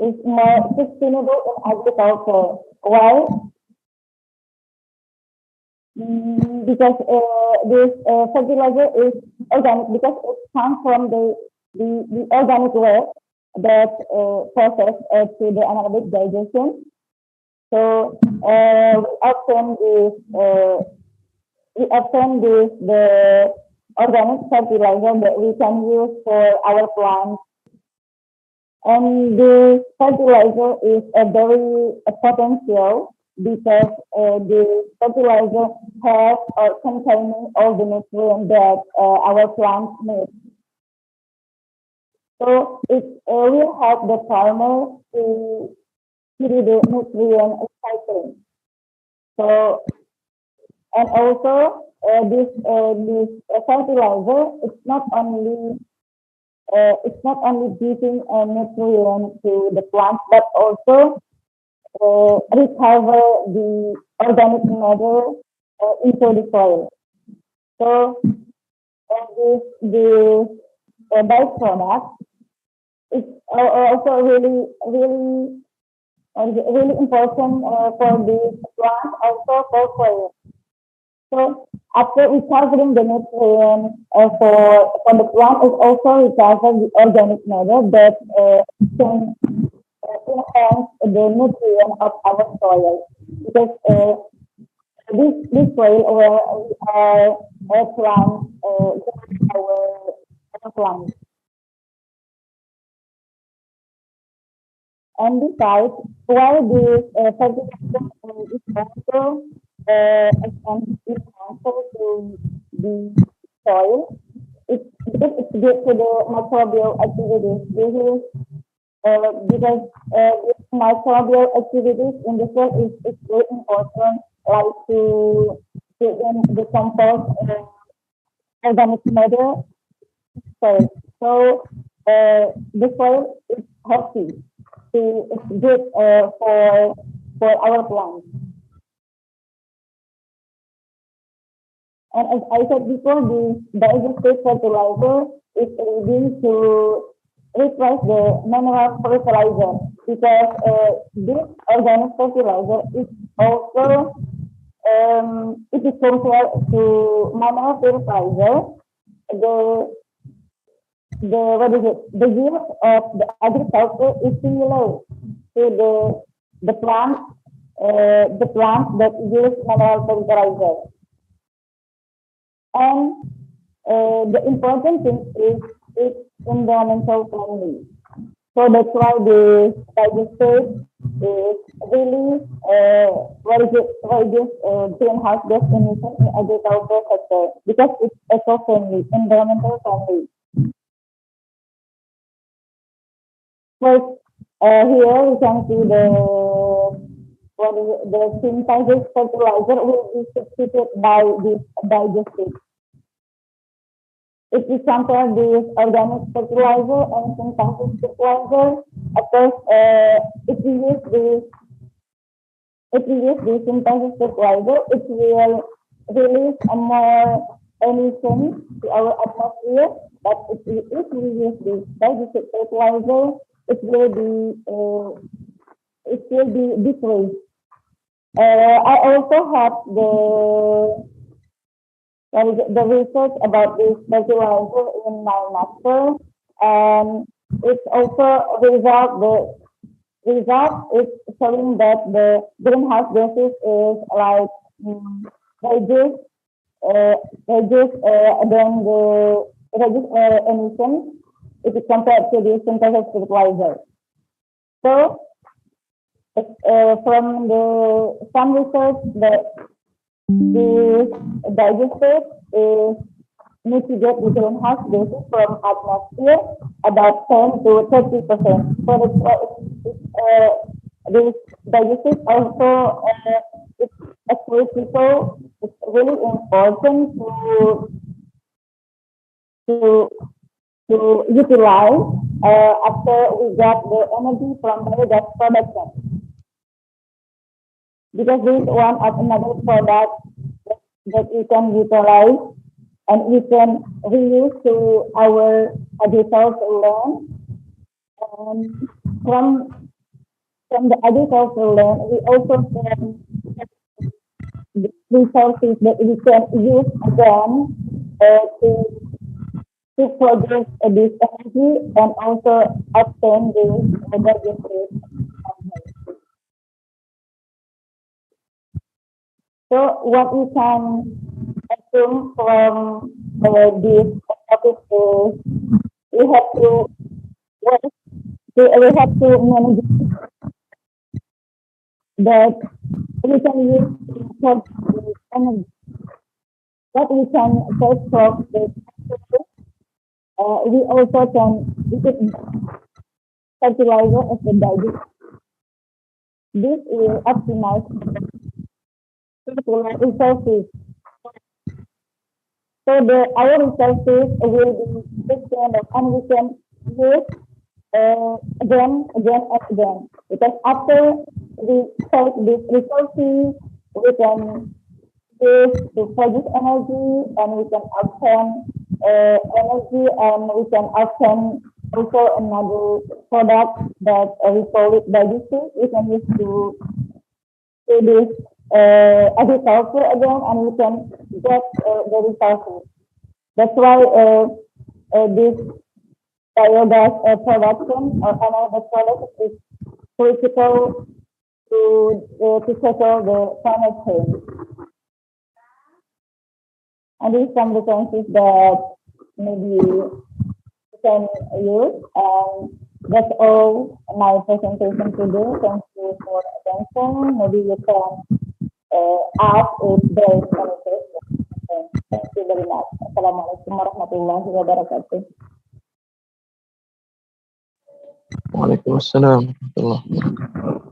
is more sustainable in agriculture. Why? Because this fertilizer is organic because it comes from the organic way that process to the anaerobic digestion. So we obtain the organic fertilizer that we can use for our plants. And this fertilizer is a very potential because the fertilizer has or containing all the nutrients that our plants need. So it will help the farmer to do the nutrient cycling. So and also this fertilizer it's not only giving a nutrient to the plant, but also recover the organic matter into the soil. So this byproduct is also really important for the plant, also for soil. So after recovering the nutrient for the plant, it also recovers the organic matter that can enhance the nutrient of our soil. Because this soil where we are plant our plants. And besides, while this fertilizer is also harmful to the soil, it's good to the microbial activities. This is because microbial activities in the soil is very important, like to decompose organic matter. So the soil is healthy. It's good for our plants. And as I said before, the digestate fertilizer is leading to replace the mineral fertilizer because this organic fertilizer is also it is compared to mineral fertilizer. The yield of the agriculture is similar to the plant that use mineral fertilizer. And the important thing is it's environmental friendly. So that's why the digestate is really reduce greenhouse gas emission in agriculture sector because it's eco-friendly, environmental friendly. First, here we can see the synthetic fertilizer will be substituted by this digestate. If we compare this organic fertilizer and synthetic fertilizer, of course, if we use this synthetic fertilizer, it will release more emission to our atmosphere. But if we use this digestate fertilizer, it will be decreased. I also have There is the research about this fertilizer in my master, and it's also result is showing that the greenhouse gases is like reduce than the reduce emission if it's compared to the synthetic fertilizer. So from the some research that the digestate is mitigate the greenhouse gases from atmosphere about 10 to 30%. So that's why this digestate also it's actually people it's really important to utilize after we get the energy from biogas production. Because this is one of another product that we can utilize and we can reuse to our agricultural land. And from the agricultural land, we also can get resources that we can use again to produce this energy and also obtain this digestate. So what we can assume from this topic is we have to manage that we can use for energy. What we can take from the we also can use fertilizer as a digest. This will optimize resources. So our resources will be different and we can use again and again. Because after we take these resources, we can use to produce energy and we can obtain energy and we can obtain also another product that we call it digestive. We can use to this agriculture again and we can get the resources. That's why this biogas production or another product is critical to tackle the climate change. And these are some references that maybe you can use. And that's all my presentation today. Thank you for attention. Maybe you can ask if there is any question. Thank you very much. Assalamualaikum warahmatullahi wabarakatuh. Waalaikumsalam warahmatullahi wabarakatuh.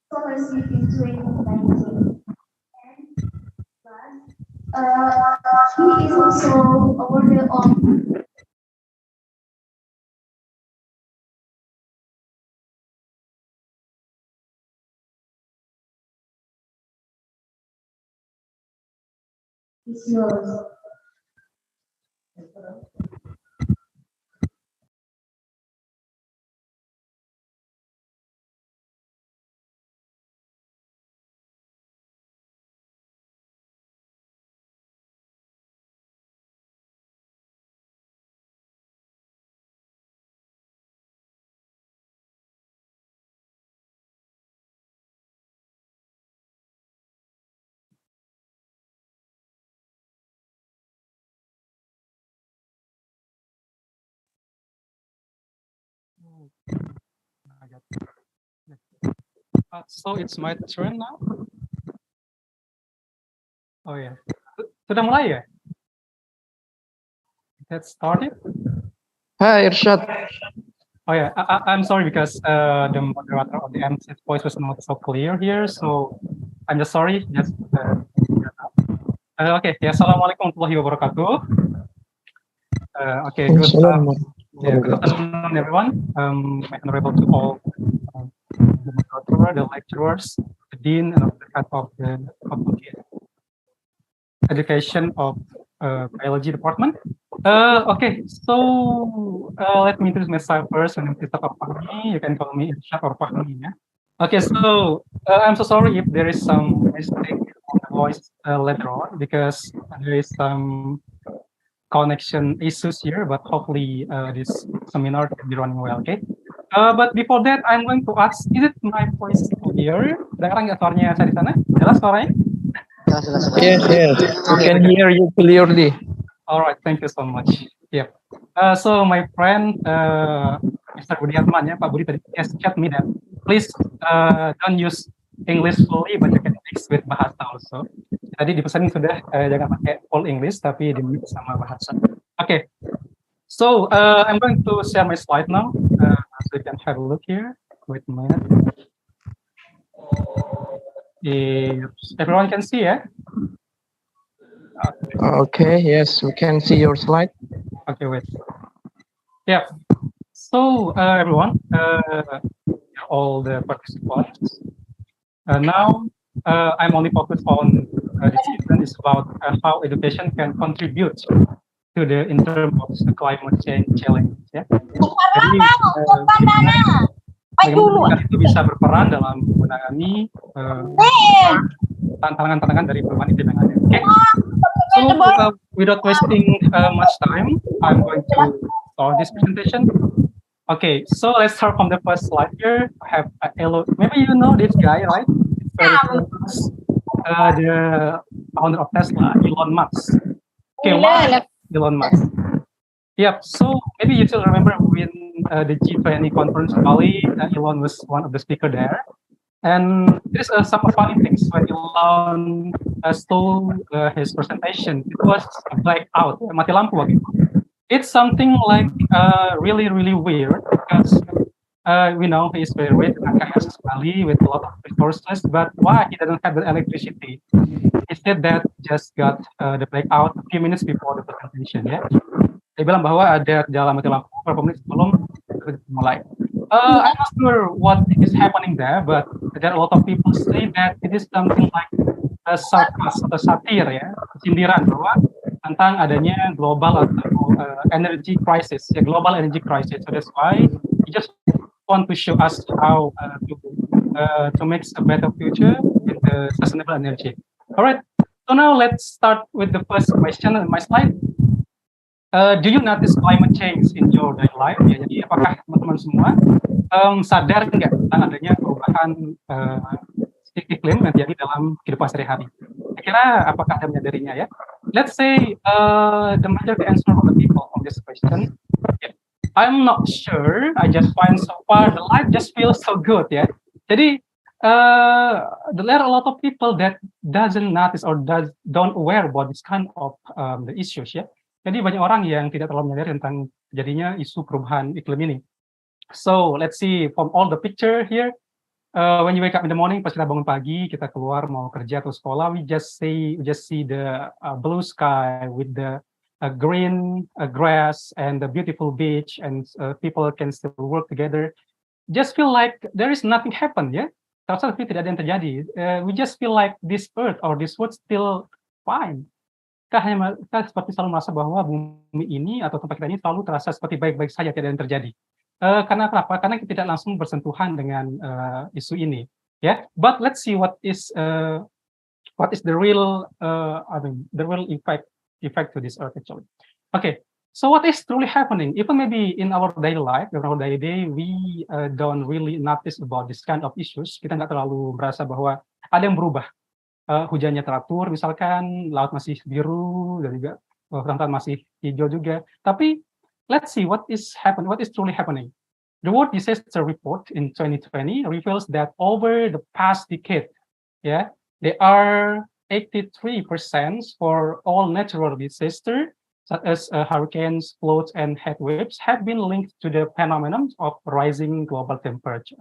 Scholarship in 2019. And he is also awarded on is yours. So it's my turn now. Oh ya, sudah mulai ya? let's start it. Hi, Irshad. Oh yeah, I'm sorry because the moderator of the MC's voice was not so clear here, so I'm just sorry. Okay, ya, assalamualaikum warahmatullahi wabarakatuh. Okay, good. Yeah, good afternoon, everyone. My honorable to all the moderator, the lecturers, the dean, and the head of the education of biology department. Okay, so let me introduce myself first. My name is Mustafa Fahmi. You can call me Irshad or Fahmi. Yeah? Okay, so I'm so sorry if there is some mistake on the voice later on because there is some connection issues here, but hopefully this seminar can be running well. Okay. But before that, I'm going to ask, is it my voice clear? Dengar nggak suaranya saya di sana? Jelas suaranya? Yes, yes. We can hear you clearly. All right, thank you so much. Yep. So my friend Mr. Budiatman, ya, Pak Budi tadi has chat me that please don't use English fully, but you can mix with bahasa also. Tadi dipesanin sudah jangan pakai full English, tapi di mix sama bahasa. Okay. So I'm going to share my slide now, so you can have a look here. Wait a minute. If everyone can see, yeah. Okay, yes, we can see your slide. Okay, wait. Yeah. So everyone, all the participants. Now I'm only focused on this event is about how education can contribute to the in terms of the climate change challenge. Ya. Jadi bagaimana itu bisa berperan dalam menangani tantangan-tantangan dari perubahan iklim yang ada. Okay. So without wasting much time, I'm going to start this presentation. Okay, so let's start from the first slide here. I have maybe you know this guy, right? Very famous, the founder of Tesla, Elon Musk. Okay, Elon Musk. Yep. So maybe you still remember when the G20 conference in Bali, Elon was one of the speakers there. And there's some funny things when Elon stole his presentation. It was a blackout, mati lampu gitu. It's something like really weird because we know he is very rich, kaya sekali with a lot of resources, but why he doesn't have the electricity? Instead that just got the blackout a few minutes before the presentation. Ya, dia bilang bahwa ada jalan mati lampu beberapa menit sebelum mulai. I'm not sure what is happening there, but there are a lot of people say that it is something like a sarcasm atau satir, ya, sindiran bahwa tentang adanya global atau energy crisis, ya, global energy crisis. So that's why we just want to show us how to make a better future with the sustainable energy. All right. So now let's start with the first question on my slide. Do you notice climate change in your daily life? Ya, jadi apakah teman-teman semua sadar nggak tentang adanya perubahan iklim yang terjadi dalam kehidupan sehari-hari? Kira apakah Anda menyadarinya, ya? Let's say the majority answer of the people on this question. Yeah. I'm not sure. I just find so far the life just feels so good, ya. Jadi there are a lot of people that doesn't notice or don't aware about this kind of the issues, ya. Jadi banyak orang yang tidak terlalu menyadari tentang terjadinya isu perubahan iklim ini. So let's see from all the picture here. When you wake up in the morning, pas kita bangun pagi, kita keluar mau kerja atau sekolah, we just see the blue sky with the green grass and the beautiful beach, and people can still work together. Just feel like there is nothing happen, ya. Terasa seperti tidak ada yang terjadi. We just feel like this earth or this world still fine. Kita seperti selalu merasa bahwa bumi ini atau tempat kita ini selalu terasa seperti baik-baik saja, tidak ada yang terjadi. Karena kenapa? Karena kita tidak langsung bersentuhan dengan isu ini, ya. But let's see what is the real the real effect to this earth actually. Okay, so what is truly happening? Even maybe in our daily life, in our daily day, we don't really notice about this kind of issues. Kita nggak terlalu merasa bahwa ada yang berubah. Hujannya teratur, misalkan laut masih biru dan juga lautan masih hijau juga. Tapi let's see what is truly happening. The World Disaster Report in 2020 reveals that over the past decade, yeah, there are 83% for all natural disaster such as hurricanes, floods, and heat waves, have been linked to the phenomenon of rising global temperature.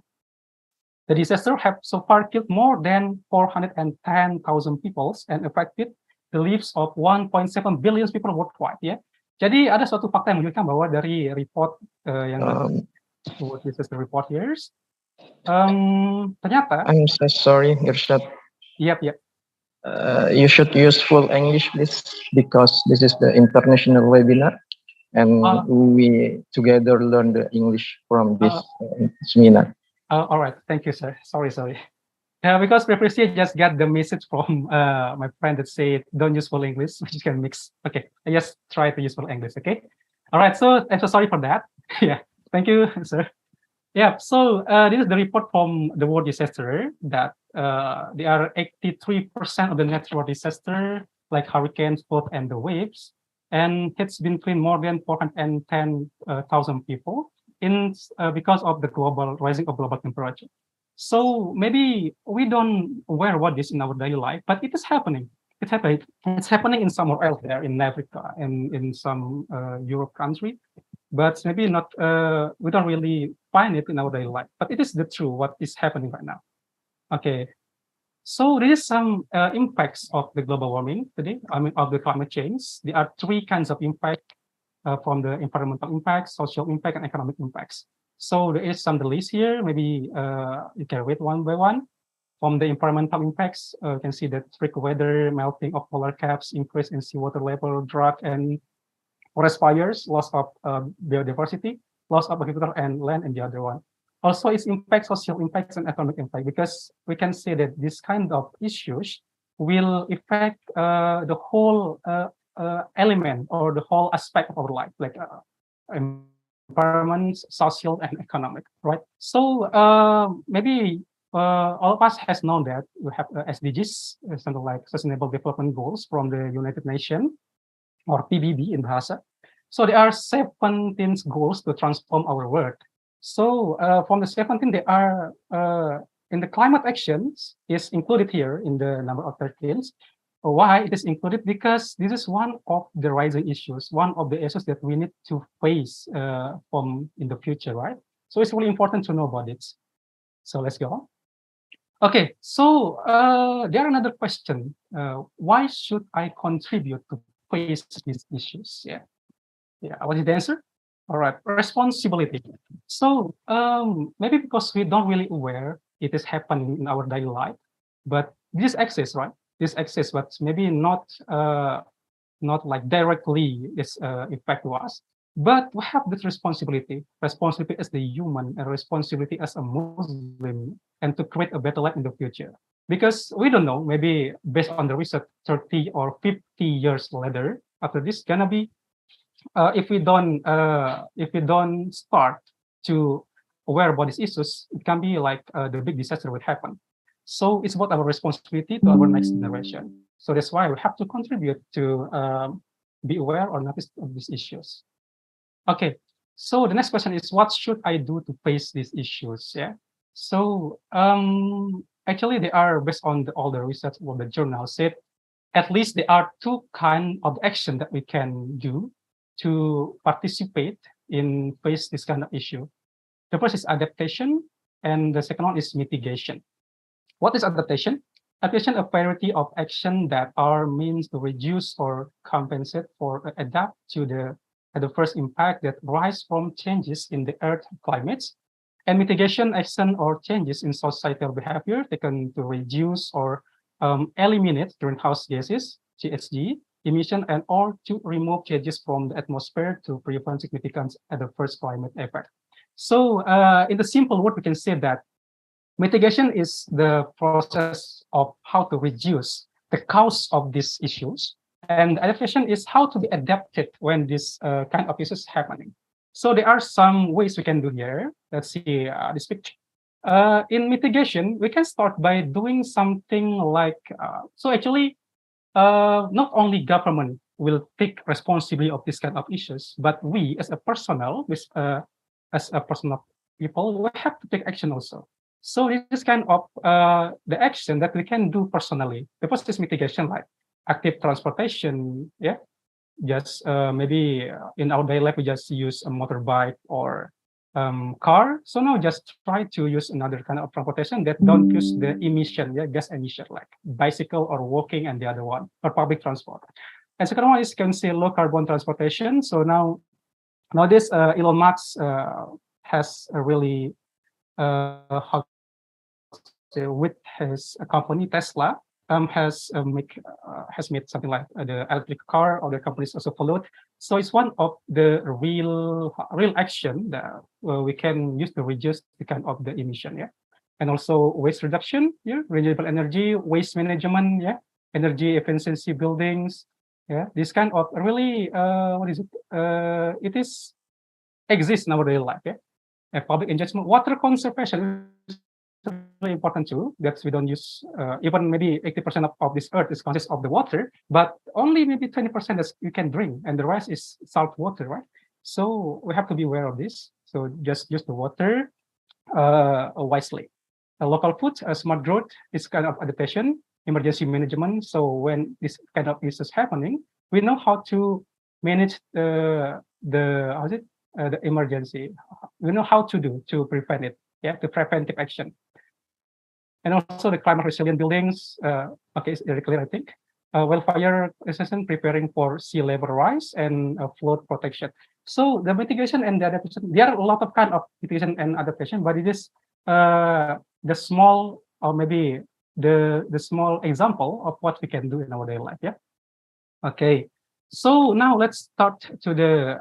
The disaster have so far killed more than 410,000 people and affected the lives of 1.7 billion people worldwide. Ya, jadi ada suatu fakta yang menunjukkan bahwa dari report yang World Disaster Report here, ternyata. I'm so sorry, Irshad. Yep. You should use full English, please, because this is the international webinar, and we together learn the English from this seminar. All right, thank you, sir. Sorry. Yeah, because previously I just got the message from my friend that said don't use full English, which can mix. Okay, I just try to use full English. Okay, all right. So I'm so sorry for that. Yeah, thank you, sir. Yeah, so this is the report from the world disaster that there are 83% of the natural disaster like hurricanes, flood, and the waves, and it's been between more than 410,000 people because of the rising of global temperature. So maybe we don't aware what this in our daily life, but it is happening. It's happening in somewhere else there in Africa and in some Europe country, but maybe not. We don't really find it in our daily life, but it is the true what is happening right now. Okay, so there is some impacts of the global warming today. I mean, of the climate change. There are three kinds of impact from the environmental impacts, social impact, and economic impacts. So there is some list here. Maybe you can read one by one. From the environmental impacts, you can see that strict weather, melting of polar caps, increase in seawater level, drought and forest fires, loss of biodiversity, loss of agriculture and land, and the other one. Also, its impact, social impacts, and economic impact, because we can say that this kind of issues will affect the whole element or the whole aspect of our life, like environment, social, and economic, right? So maybe all of us has known that we have SDGs, something like Sustainable Development Goals from the United Nations, or PBB in Bahasa. So there are 17 goals to transform our world. So from the 17, they are in the climate actions is included here in the number of 13. Why it is included? Because this is one of the rising issues, one of the issues that we need to face from in the future, right? So it's really important to know about it. So let's go on. Okay, so there are another question. Why should I contribute to face these issues? Yeah, what is the answer? All right, responsibility. So maybe because we don't really aware it is happening in our daily life, but this exists, right? This exists, but maybe not like directly this effect to us. But we have this responsibility as the human, and responsibility as a Muslim, and to create a better life in the future. Because we don't know, maybe based on the research, 30 or 50 years later, after this, gonna be if we don't start to aware about these issues, it can be like the big disaster will happen. So it's about our responsibility to our next generation. So that's why we have to contribute to be aware or notice of these issues. Okay, so the next question is, what should I do to face these issues? Yeah. So actually, they are based on all the research of the journal said, at least there are two kinds of action that we can do to participate in face this kind of issue. The first is adaptation, and the second one is mitigation. What is adaptation? Adaptation, a variety of action that are means to reduce or compensate or adapt to the first impact that rise from changes in the Earth climates, and mitigation action or changes in societal behavior taken to reduce or eliminate greenhouse gases, GHG, emission, and or to remove changes from the atmosphere to prevent significant adverse climate effect. So in the simple word, we can say that mitigation is the process of how to reduce the cause of these issues, and adaptation is how to be adapted when this kind of issues happening. So there are some ways we can do here. Let's see this picture. In mitigation, we can start by doing something like, so actually, not only government will take responsibility of this kind of issues, but we as a personnel, as a personal people, we have to take action also. So this is kind of the action that we can do personally. The first is mitigation, like active transportation, yeah, just maybe in our daily life we just use a motorbike or car. So now just try to use another kind of transportation that don't use the emission, gas emission, like bicycle or walking, and the other one or public transport. And second one is you can say low carbon transportation. So nowadays Elon Musk has a really how with his company Tesla has made something like the electric car. Other companies also followed. So it's one of the real action that we can use to reduce the kind of the emission, and also waste reduction, renewable energy, waste management, energy efficiency buildings, this kind of really what is it? It is exists in our daily life, public engagement, water conservation is really important too. That we don't use even maybe 80% of this earth is consists of the water, but only maybe 20% that you can drink, and the rest is salt water, right? So we have to be aware of this. So just use the water wisely. Local food, smart growth is kind of adaptation, emergency management. So when this kind of is happening, we know how to manage the emergency. We know how to do to prevent it. The preventive action. And also the climate resilient buildings. Okay, it's very clear, I think. Wildfire resistance, preparing for sea level rise, and flood protection. So the mitigation and the adaptation, there are a lot of kind of mitigation and adaptation, but it is the small, or maybe the small example of what we can do in our daily life. Okay. So now let's start to the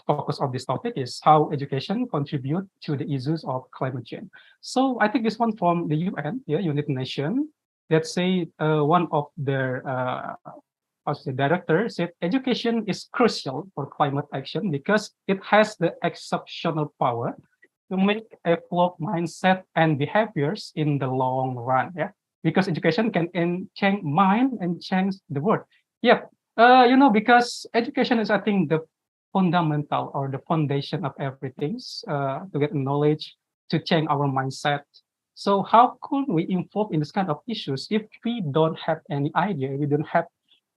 focus of this topic is how education contribute to the issues of climate change. So I think this one from the UN, United Nations, that say one of their director said education is crucial for climate action because it has the exceptional power to make evolve mindset and behaviors in the long run. Because education can change mind and change the world. Because education is, I think, the fundamental or the foundation of everything to get knowledge, to change our mindset. So how could we involve in this kind of issues if we don't have any idea, we don't have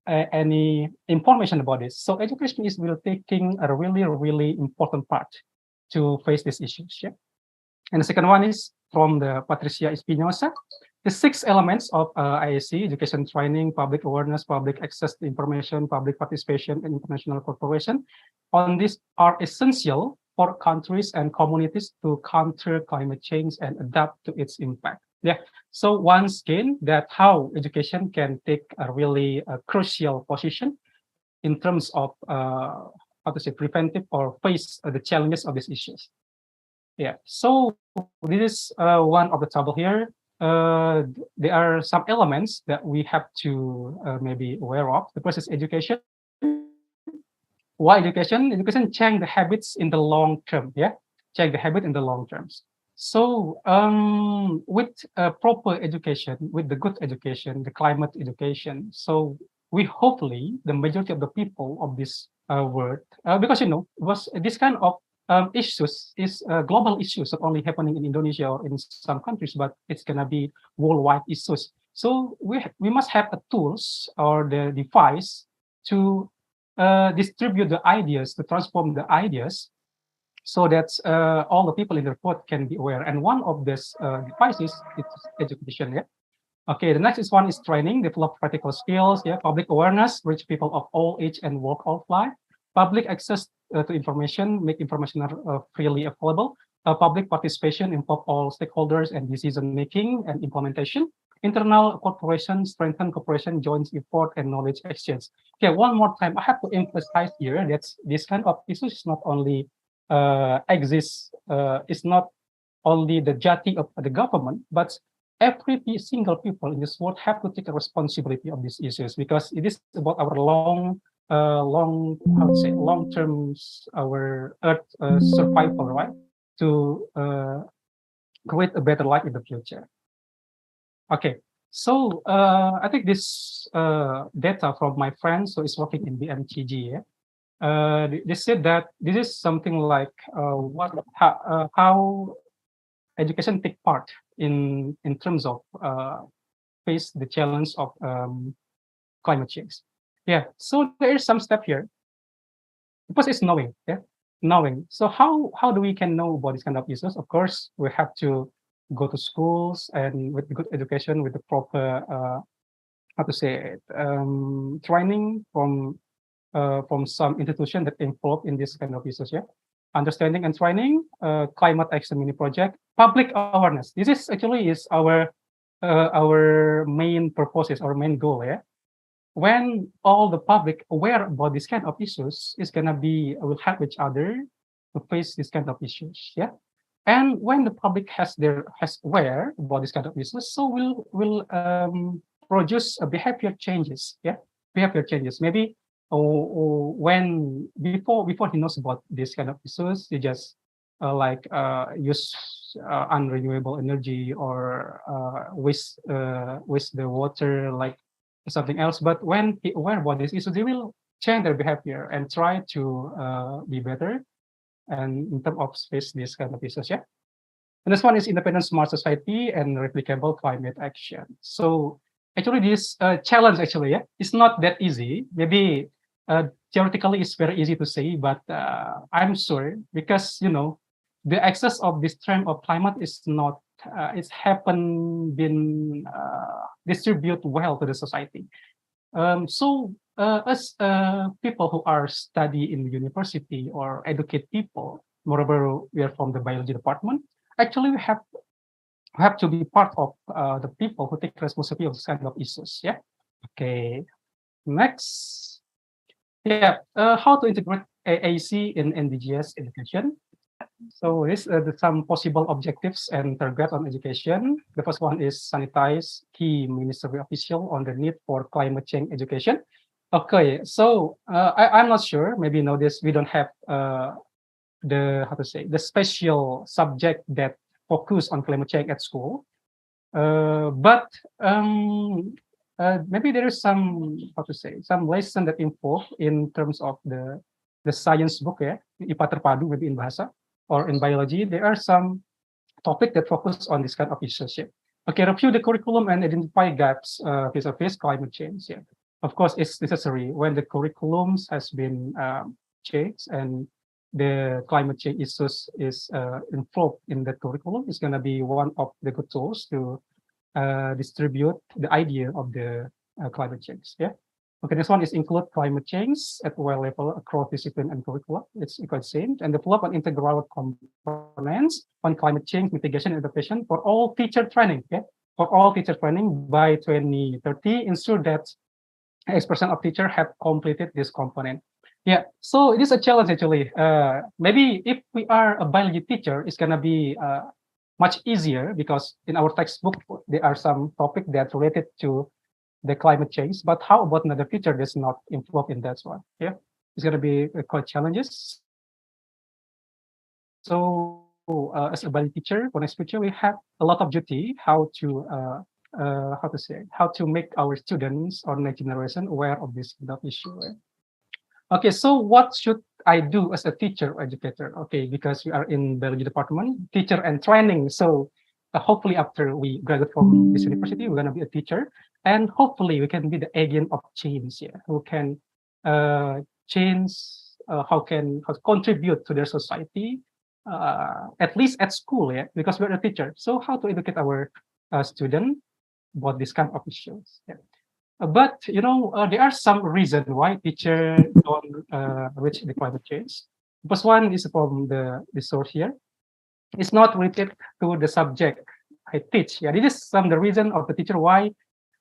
any information about this? So education is really taking a really, really important part to face these issues. And the second one is from the Patricia Espinosa. The 6 elements of IAC, education training, public awareness, public access to information, public participation, and international cooperation, on this are essential for countries and communities to counter climate change and adapt to its impact. So once again, that how education can take a really crucial position in terms of preventive or face the challenges of these issues. So this is one of the table here. There are some elements that we have to maybe aware of. The first is education. Why education? Education change the habits in the long term. Change the habit in the long terms. So with proper education, with the good education, the climate education, so we hopefully the majority of the people of this world, because was this kind of issues is global issues, not only happening in Indonesia or in some countries, but it's gonna be worldwide issues. So we must have the tools or the device to distribute the ideas, to transform the ideas, so that all the people in the world can be aware. And one of these devices is education. Okay, the next one is training, develop practical skills. Public awareness, reach people of all age and walk of life. Public access to information, make information freely available. Public participation, involve all stakeholders and decision making and implementation. Internal cooperation, strengthen cooperation, joint effort, and knowledge exchange. Okay, one more time, I have to emphasize here that this kind of issues is not only exists, it's not only the duty of the government, but every single people in this world have to take a responsibility of these issues, because it is about our long term our earth survival, right? To create a better life in the future. Okay, so I think this data from my friend, so is working in BMTG. They said that this is something like how education take part in terms of face the challenge of climate change. Yeah, so there is some step here. First is knowing, yeah, knowing. So how do we can know about this kind of issues? Of course, we have to go to schools and with good education, with the proper how to say it, training from some institution that involved in this kind of issues. Yeah, understanding and training, climate action mini project, public awareness. This is actually is our main purpose, our main goal. Yeah, when all the public aware about this kind of issues, is gonna be will help each other to face this kind of issues. Yeah, and when the public has aware about this kind of issues, so will produce a behavior changes. Yeah, behavior changes. Maybe when before he knows about this kind of issues, he just use unrenewable energy or waste the water like something else. But when he aware about this issue, they will change their behavior and try to be better and in terms of face this kind of issues. Yeah. And this one is independent smart society and replicable climate action. So actually this challenge actually, yeah, it's not that easy. Maybe theoretically it's very easy to say, but I'm sure because the access of this trend of climate is not it's haven't been distribute well to the society. So as people who are study in the university or educate people, moreover we are from the biology department, actually we have to be part of the people who take responsibility of this kind of issues. Yeah. Okay. Next. Yeah. How to integrate AAC in NDGs education? So this some possible objectives and target on education. The first one is sanitize key ministry official on the need for climate change education. Okay, so I'm not sure. Maybe you know this. We don't have the special subject that focus on climate change at school. But maybe there is some some lesson that involved in terms of the science book, yeah, IPA terpadu maybe in bahasa or in biology. There are some topic that focus on this kind of issues. Yeah. Okay, review the curriculum and identify gaps vis-a-vis climate change. Yeah. Of course, it's necessary when the curriculums has been changed and the climate change issues is involved in the curriculum. It's going to be one of the good tools to distribute the idea of the climate change. Yeah. Okay, this one is include climate change at well level across discipline and curricula. It's quite same and develop an integral components on climate change mitigation and adaptation for all teacher training. Yeah, for all teacher training by 2030, ensure that X% of teacher have completed this component. Yeah, so it is a challenge actually. Maybe if we are a biology teacher, it's gonna be much easier because in our textbook there are some topic that related to the climate change. But how about another teacher that's not involved in that one? Yeah, it's gonna be quite challenges. So as a biology teacher, for next future, we have a lot of duty how to make our students or next generation aware of this kind of issue. Right? Okay, so what should I do as a teacher or educator? Okay, because we are in biology department, teacher and training. So hopefully after we graduate from this university, we're gonna be a teacher, and hopefully we can be the agent of change. Yeah, who can change, how contribute to their society, at least at school. Yeah, because we're a teacher. So how to educate our student about this kind of issues. Yeah. But there are some reasons why teachers don't reach the climate change. First one is from the source here. It's not related to the subject I teach. Yeah, this is some the reason of the teacher why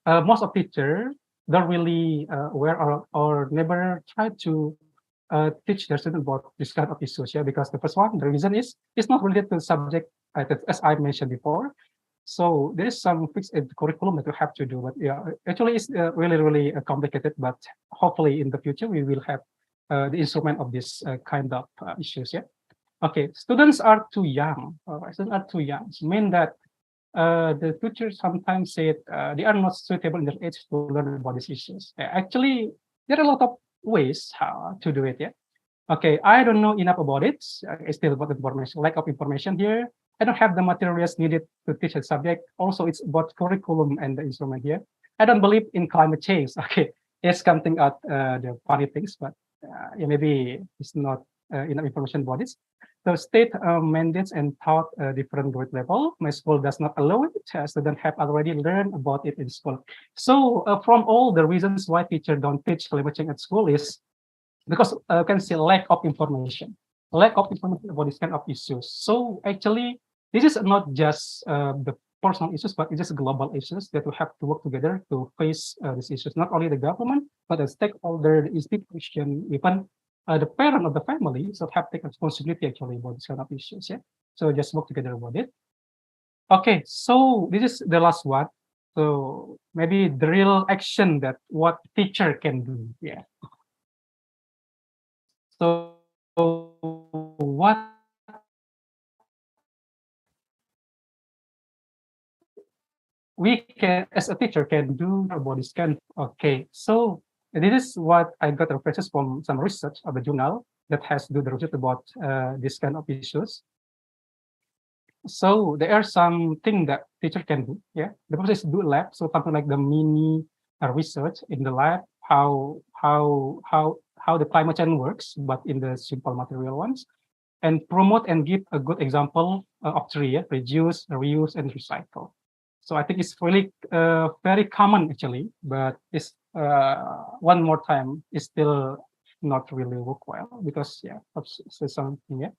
most of teachers don't really aware or never try to teach their students about this kind of issues. Yeah, because the first one, the reason is it's not related to the subject as I mentioned before. So there is some fixed curriculum that we have to do, but yeah, actually it's really complicated. But hopefully in the future we will have the instrument of this kind of issues. Yeah. Okay, students are too young. Students are too young. It means that the teachers sometimes say they are not suitable in their age to learn about these issues. Actually, there are a lot of ways how to do it. Yeah. Okay, I don't know enough about it. I still about information, lack of information here. I don't have the materials needed to teach the subject. Also, it's about curriculum and the instrument here. I don't believe in climate change. Okay, is something out the funny things, but yeah, maybe it's not enough information about it. So state mandates and taught a different grade level. My school does not allow it. Students have already learned about it in school. So from all the reasons why teachers don't teach climate change at school is because you can see lack of information about this kind of issues. So actually, this is not just the personal issues, but it is global issues that we have to work together to face these issues. Not only the government, but the stakeholder, the institution, even the parent of the family, so have take responsibility actually about this kind of issues. Yeah. So just work together about it. Okay, so this is the last one. So maybe the real action that what teacher can do. Yeah. So what we can, as a teacher, can do about this kind. Okay, so this is what I got references from some research of the journal that has to do the research about this kind of issues. So there are some things that teacher can do. Yeah, the first is do lab. So something like the mini research in the lab, how the climate change works, but in the simple material ones, and promote and give a good example of three: yeah? Reduce, reuse, and recycle. So I think it's really very common actually, but it's one more time it's still not really work well because yeah, it's something. Yeah.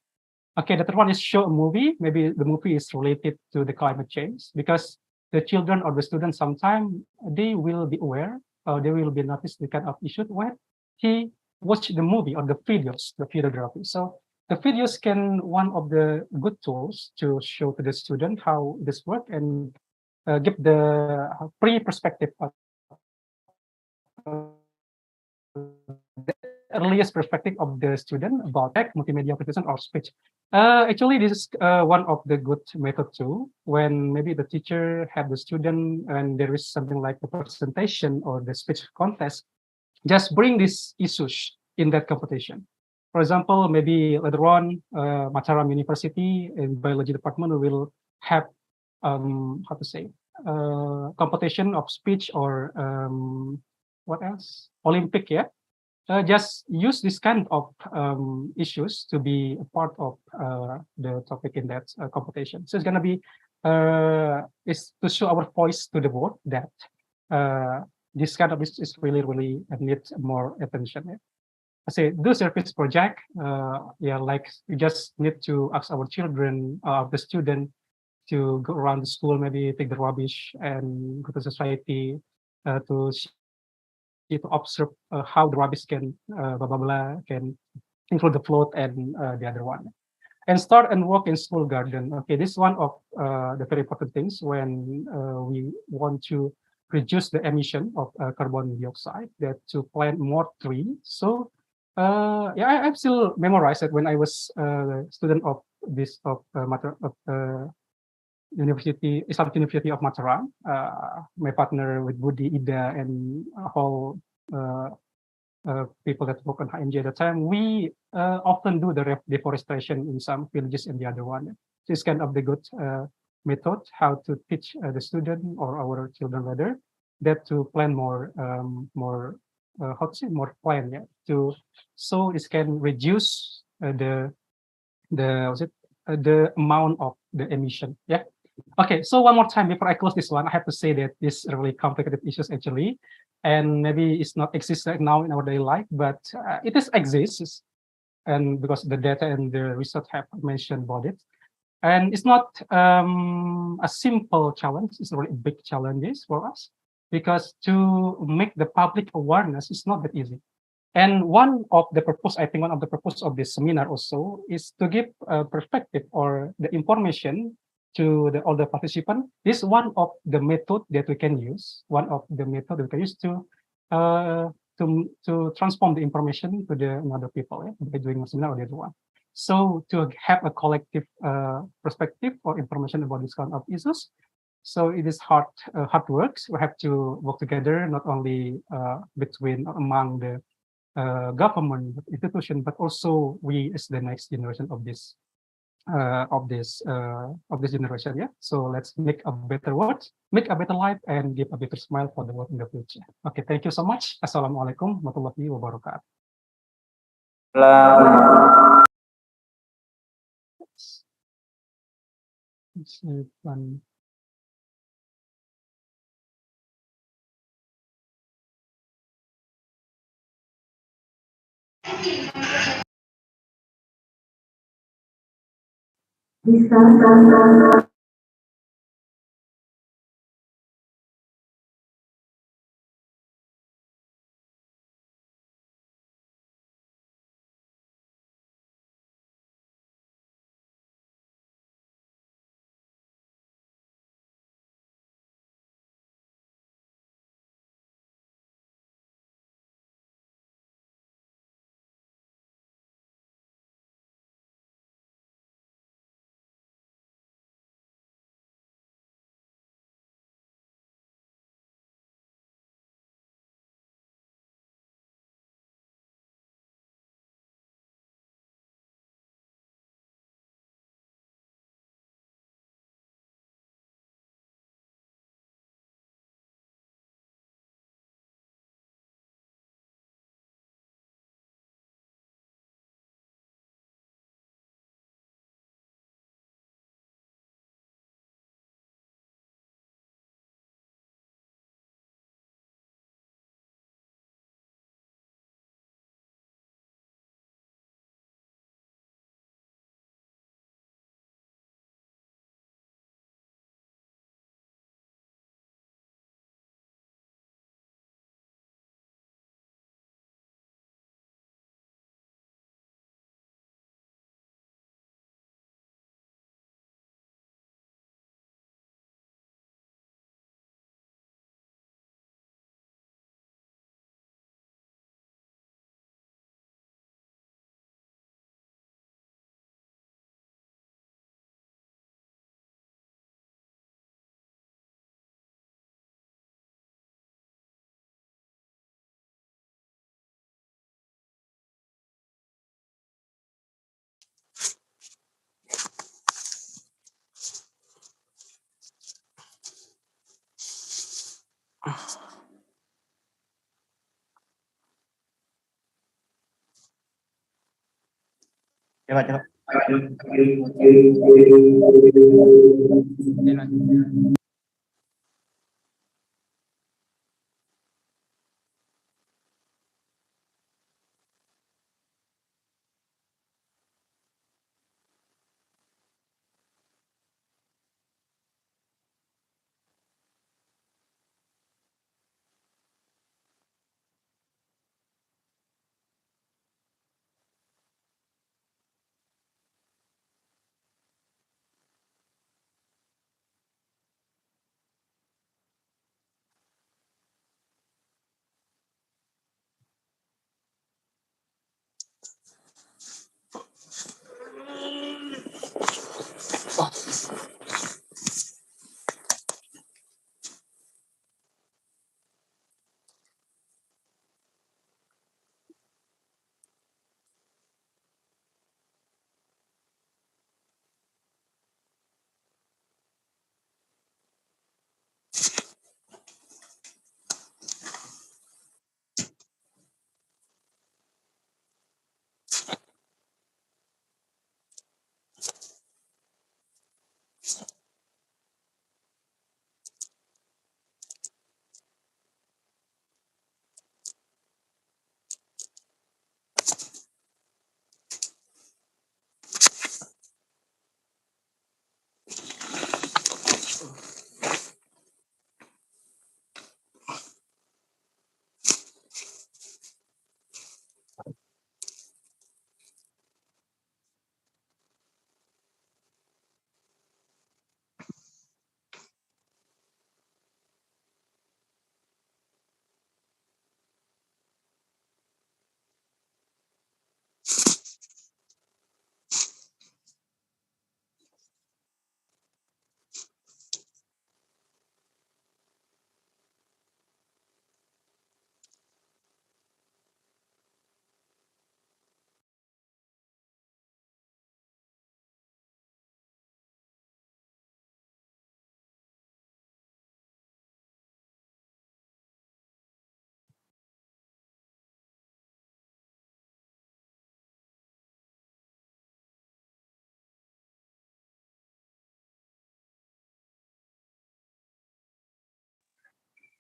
Okay, the third one is show a movie. Maybe the movie is related to the climate change because the children or the students sometimes they will be aware or they will be notice the kind of issue when he watch the movie or the videos, the videography. So the videos can one of the good tools to show to the student how this work and give the pre-perspective of the earliest perspective of the student about tech, multimedia presentation, or speech. Actually, this is one of the good method too. When maybe the teacher have the student and there is something like the presentation or the speech contest, just bring these issues in that competition. For example, maybe later on, Mataram University in biology department will have how to say competition of speech or what else? Olympic, yeah. Just use this kind of issues to be a part of the topic in that competition. So it's gonna be is to show our voice to the board that this kind of is really needs more attention. Yeah? I say do service project. Yeah, like we just need to ask our children, the student, to go around the school, maybe take the rubbish and go to society to observe how the rubbish can can include the float and the other one. And start and work in school garden. Okay, this is one of the very important things when we want to reduce the emission of carbon dioxide, that to plant more trees. So yeah, I've still memorized it when I was a student of this Islamic University of Mataram. My partner with Budi, Ida, and a whole people that work on HMJ at the time, we often do the deforestation in some villages and the other one. This kind of the good method how to teach the student or our children rather that to plan more how to say more plan, yeah, to so this can reduce the the amount of the emission. Yeah. Okay, so one more time before I close this one, I have to say that this really complicated issues actually, and maybe it's not exist right now in our daily life, but it is exists, and because the data and the research have mentioned about it, and it's not a simple challenge; it's a really big challenges for us because to make the public awareness is not that easy. And one of the purpose, I think, one of the purpose of this seminar also is to give a perspective or the information to all the participants. This is one of the method that we can use. One of the method we can use to transform the information to the other people, yeah, by doing a seminar or the other one. So to have a collective perspective or information about this kind of issues. So it is hard works. We have to work together, not only between among the government institution, but also we as the next generation of this of this generation. Yeah. So let's make a better world, make a better life, and give a better smile for the world in the future. Okay. Thank you so much. Assalamualaikum warahmatullahi wabarakatuh.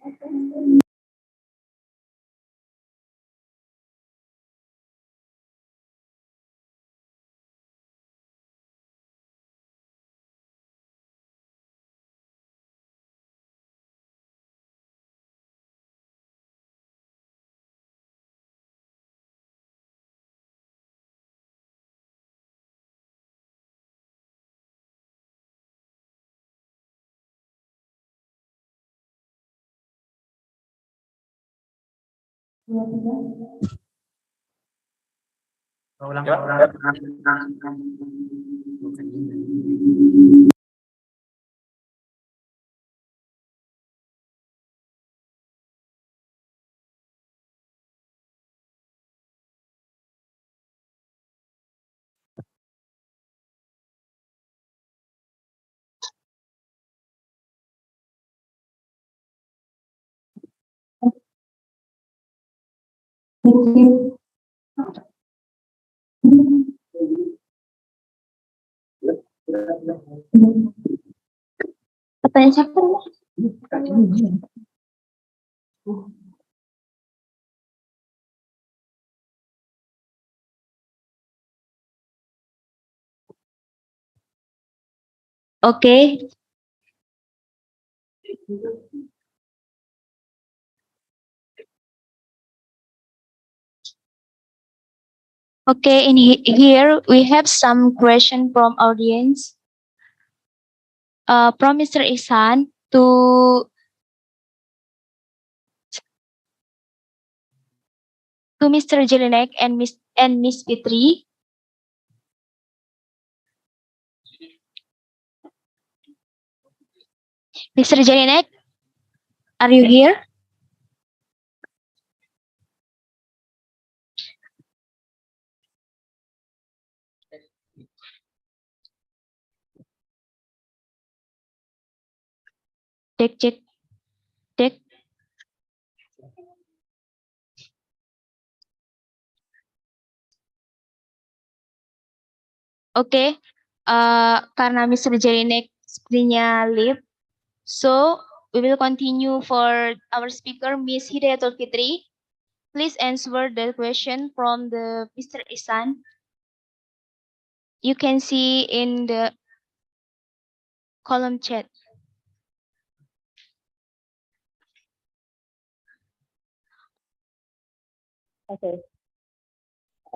Thank you. Pertanyaan siapa? Oke. Okay, here we have some question from audience. From Mr. Ihsan to Mr. Jelinek and Miss Fitri. Mr. Jelinek, are you here? Cek. Oke, karena Mr. Jelinek sepertinya leave, so we will continue for our speaker, Miss Hidayatul Fitri. Please answer the question from the Mr. Ihsan. You can see in the column chat. Okay.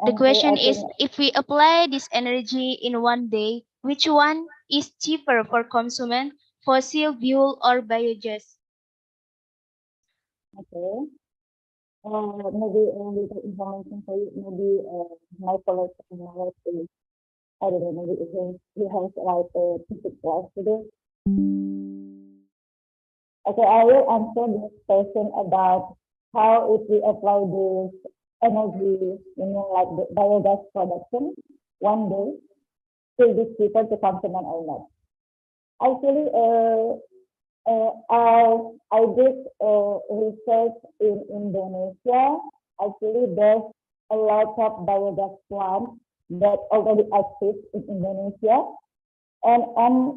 The question I is, think, if we apply this energy in one day, which one is cheaper for consumer, fossil fuel or biogas? okay. Maybe a little information for you. Maybe my colleague analyst is, I don't know, maybe he has like a physics class today. Okay, I will answer this question about how if we apply this energy, like the biogas production, one day, will be cheaper to consumer or not. Actually, I did research in Indonesia. Actually, there's a lot of biogas plants that already exist in Indonesia, and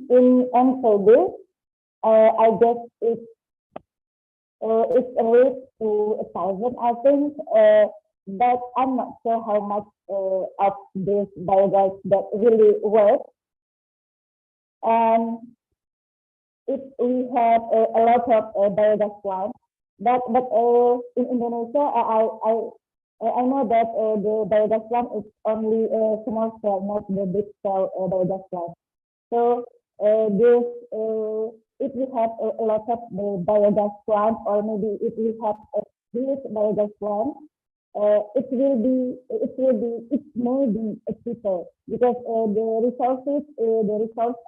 in NTB, I guess it's reached to 1,000, I think, but I'm not sure how much of this biogas that really works. And if we have a lot of biogas plants, but in Indonesia, I know that the biogas plant is only a small scale, not the big scale biogas plant. So this if we have a lot of biogas plant, or maybe if we have a huge biogas plant, it may be cheaper because the resource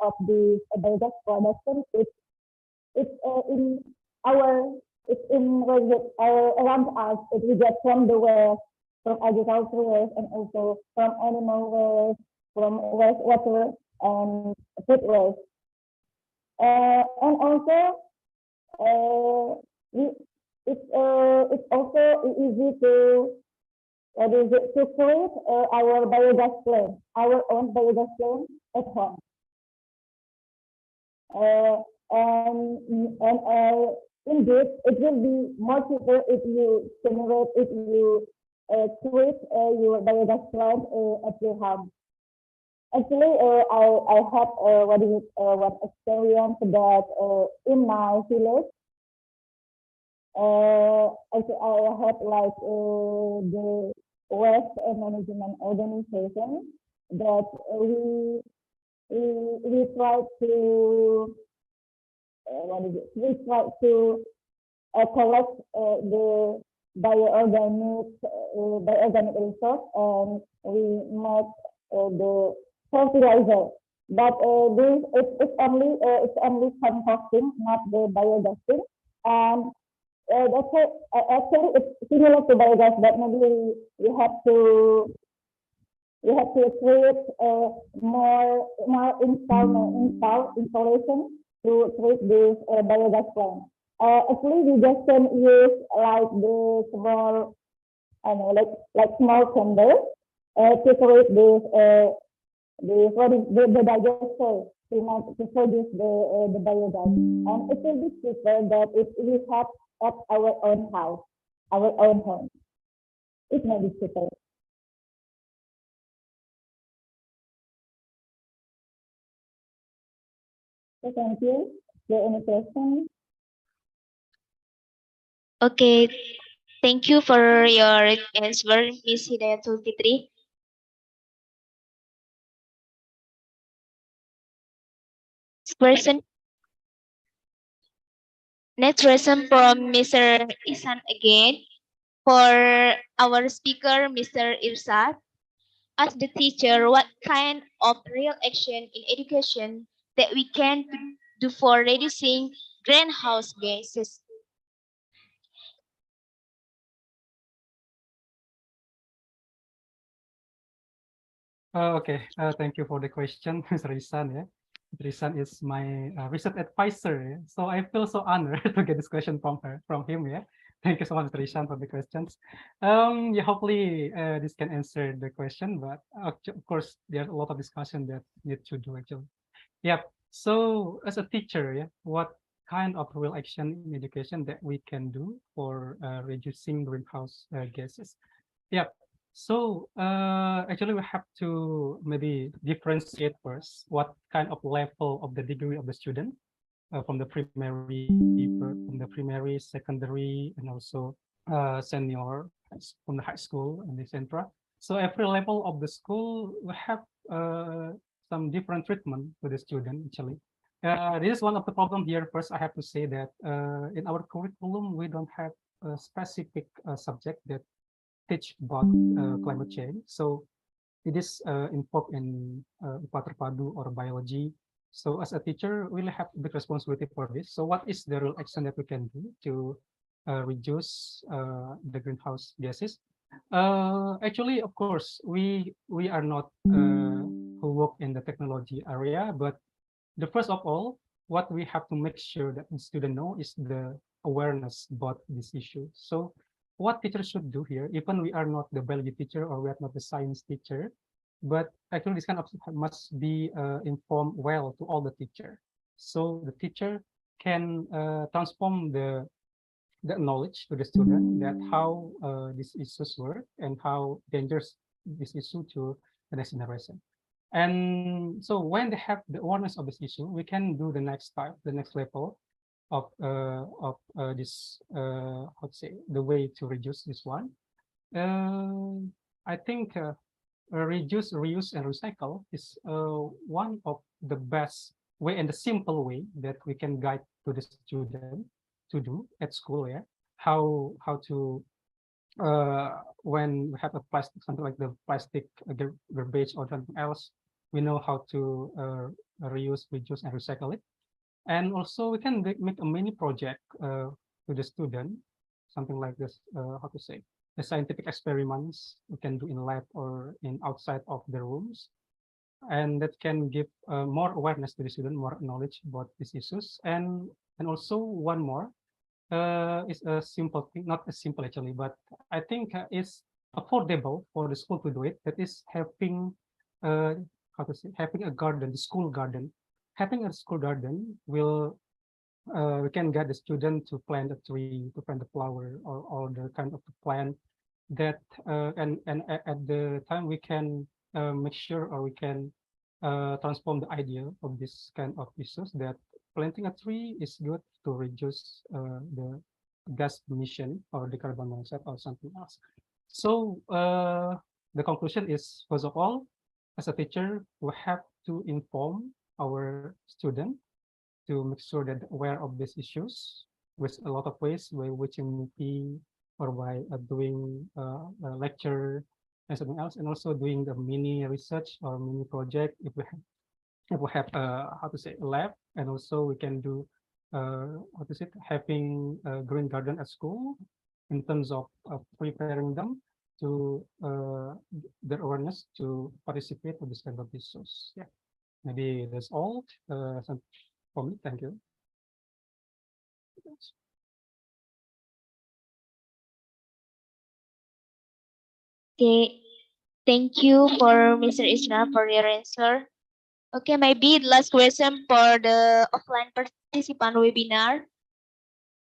of the biogas production it's in our it's in around us. We get from the waste, from agricultural waste, and also from animal waste, from wastewater and food waste. And also, it's also easy to to create our biogas plant, our own biogas plant at home. And indeed, it will be more cheaper if you generate, if you create your biogas plant at your home. Actually, I had one experience that in my village, actually I had like the waste management organization that we try to we try to collect the bioorganic resource, and we make the fertilizer. But this it's only composting, not the biogasing. And that's it. Actually, it's similar to biogas, but maybe we have to create more installation to create this biogas plant. Actually, we just can use like the small, I know, like small candle to create this the digester to produce the biogas, and it will be cheaper that if we have at our own house, our own home. It may be cheaper. So thank you. Is there any questions? Okay, thank you for your answer, Ms. Hidayatul Fitri. Person, next question from Mr. Isan again. For our speaker, Mr. Irsad, ask the teacher what kind of real action in education that we can do for reducing greenhouse gases. Okay, thank you for the question, Mr. Risan. Yeah, Risan is my research advisor. Yeah? So I feel so honored to get this question from him. Yeah, thank you so much, Mr. Risan, for the questions. Yeah, hopefully this can answer the question. But of course, there's a lot of discussion that need to do actually. Yeah. So as a teacher, yeah, what kind of real action in education that we can do for reducing greenhouse gases? Yeah. So actually, we have to maybe differentiate first what kind of level of the degree of the student from the primary, secondary, and also senior from the high school and etc. So every level of the school we have some different treatment to the student actually. This is one of the problem here. First, I have to say that in our curriculum we don't have a specific subject that teach about climate change. So it is involved in IPA Terpadu or biology. So as a teacher, we really have a big responsibility for this. So what is the real action that we can do to reduce the greenhouse gases? Actually, of course, we are not who work in the technology area, but the first of all, what we have to make sure that the student know is the awareness about this issue. So what teachers should do here, even we are not the biology teacher or we are not the science teacher, but actually this kind of must be informed well to all the teacher. So the teacher can transform the knowledge to the student that how these issues work and how dangerous this issue to the next generation. And so when they have the awareness of this issue, we can do the next type, the next level of this how to say the way to reduce this one. I think reduce, reuse, and recycle is one of the best way and the simple way that we can guide to the student to do at school. Yeah, how to when we have a plastic, something like the plastic garbage or something else, we know how to reuse, reduce, and recycle it. And also we can make a mini project to the student, something like this, how to say, the scientific experiments we can do in lab or in outside of the rooms. And that can give more awareness to the student, more knowledge about these issues. And also one more, it's a simple thing, not as simple actually, but I think it's affordable for the school to do it. That is having, how to say, having a garden, the school garden. Having a school garden will we can get the student to plant a tree, to plant a flower, or the kind of plant that, and at the time we can make sure, or we can transform the idea of this kind of issues, that planting a tree is good to reduce the gas emission or the carbon monoxide or something else. So the conclusion is, first of all, as a teacher, we have to inform our student to make sure that aware of these issues with a lot of ways, by watching movie or by doing a lecture and something else, and also doing the mini research or mini project if we have how to say, a lab, and also we can do what is it, having a green garden at school, in terms of preparing them to their awareness to participate in this kind of issues. Yeah, maybe that's all for me. Thank you. Okay, thank you for Mr. Isna for your answer. Okay, maybe the last question for the offline participant webinar.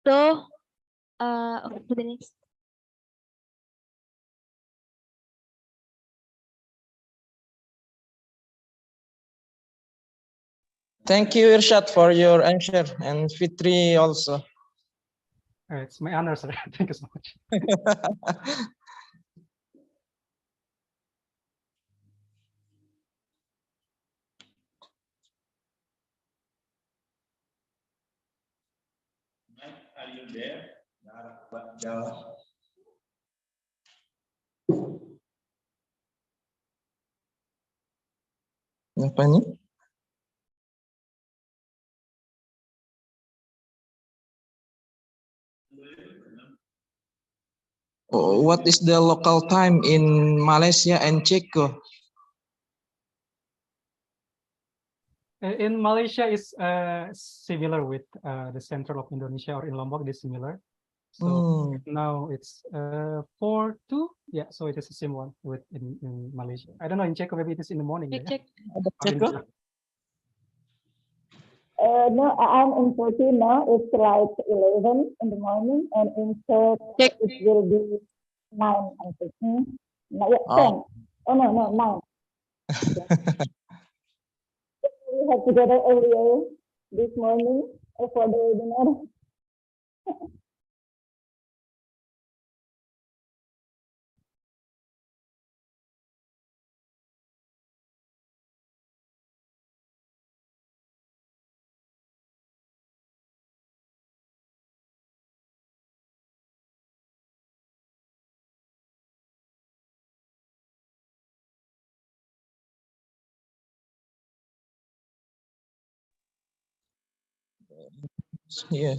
So, for the next. Thank you, Irshad, for your answer, and Fitri also. It's my honor, sir. Thank you so much. Are you there? Apa nih? What is the local time in Malaysia and Ceko? In Malaysia is similar with the central of Indonesia, or in Lombok it is similar. So now it's 4:02. Yeah, so it is the same one with in Malaysia. I don't know, in Ceko maybe it is in the morning. Yeah? Ceko? No, I'm in Turkey now. It's like 11 in the morning, and in Czech it will be 9. I'm thinking. No, yeah, 10. Oh no, 9. We have together earlier this morning for the webinar. Yeah.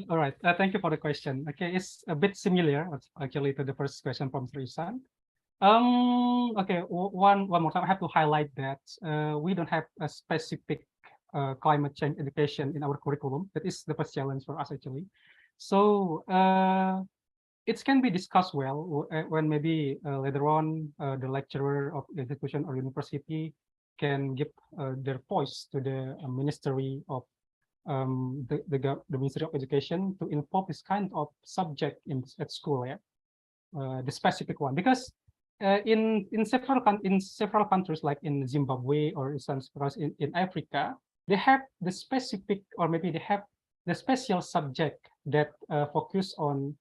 All right. Thank you for the question. Okay, it's a bit similar actually to the first question from Trisan. Okay, one more time, I have to highlight that we don't have a specific climate change education in our curriculum. That is the first challenge for us actually. So it can be discussed well when maybe later on the lecturer of institution or university can give their voice to the Ministry of the Ministry of Education to involve this kind of subject at school, yeah, the specific one, because in several countries like in Zimbabwe or in Africa, they have the specific, or maybe they have the special subject that focus on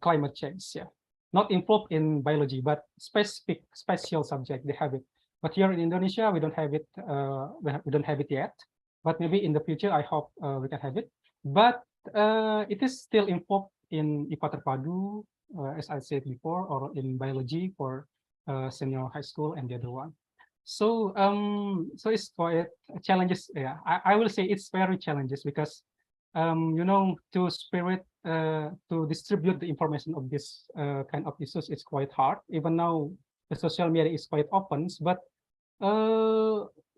climate change. Yeah. not involved in biology, but specific special subject they have it. But here in Indonesia, we don't have it. We don't have it yet. But maybe in the future, I hope we can have it. But it is still involved in IPA Terpadu, as I said before, or in biology for senior high school and the other one. So so it's quite challenges. Yeah, I will say it's very challenges because you know, to to distribute the information of this kind of issues, it's quite hard. Even now, the social media is quite open, but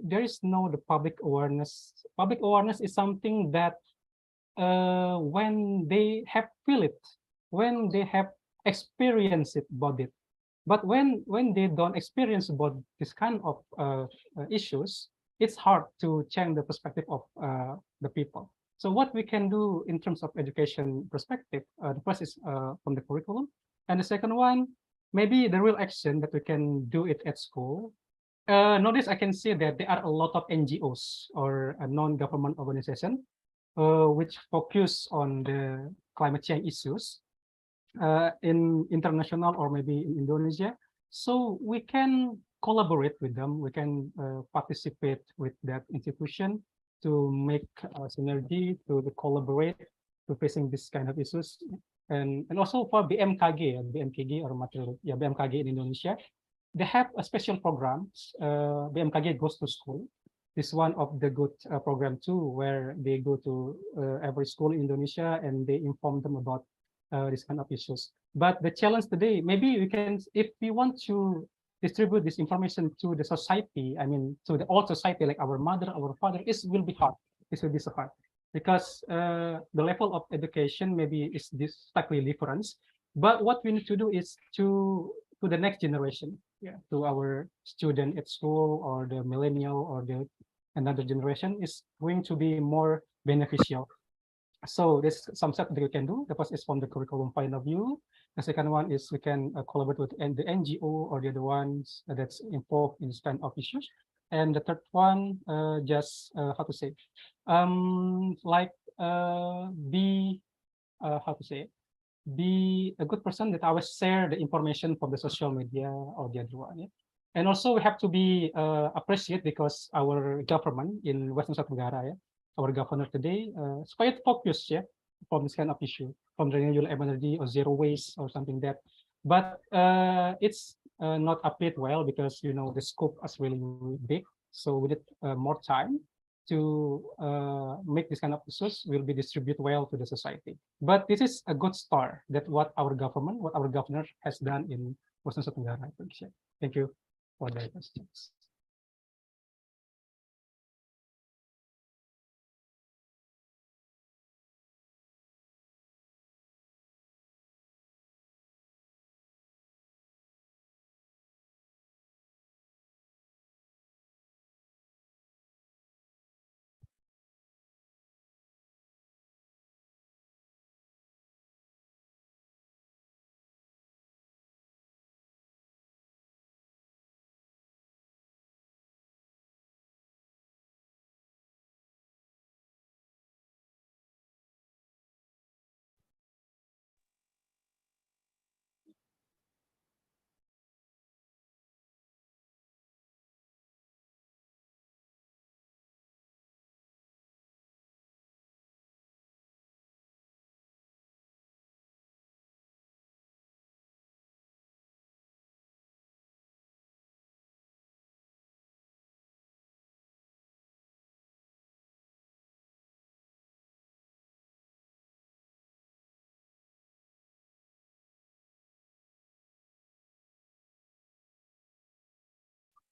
there is no the public awareness. Public awareness is something that when they have feel it, when they have experienced it about it, but when they don't experience about this kind of issues, it's hard to change the perspective of the people. So what we can do in terms of education perspective, the first is from the curriculum, and the second one, maybe the real action that we can do it at school. Notice I can see that there are a lot of NGOs or a non-government organization which focus on the climate change issues in international or maybe in Indonesia. So we can collaborate with them. We can participate with that institution to make synergy, to collaborate, to facing this kind of issues. And also for BMKG, BMKG or material, yeah, BMKG in Indonesia, they have a special programs. BMKG goes to school. This one of the good program too, where they go to every school in Indonesia and they inform them about this kind of issues. But the challenge today, maybe we can, if we want to distribute this information to the society, I mean, to the old society, like our mother, our father, it will be hard. This will be so hard because the level of education maybe is this slightly different. But what we need to do is to the next generation, yeah, to our student at school or the millennial or the another generation is going to be more beneficial. So there's some stuff that we can do. The first is from the curriculum point of view. The second one is we can collaborate with the NGO or the other ones that's involved in this kind of issues. And the third one, just how to say, like be how to say, be a good person that always share the information from the social media or the other one. Yeah? And also we have to be appreciate because our government in Western Nusa Tenggara, yeah, our governor today is quite focused, yeah, from this kind of issue, from renewable energy or zero waste or something that. But it's not applied well because you know the scope is really big. So we need more time to make this kind of issues will be distributed well to the society. But this is a good start that what our government, what our governor has done in Western Nusa Tenggara. Thank you for the questions.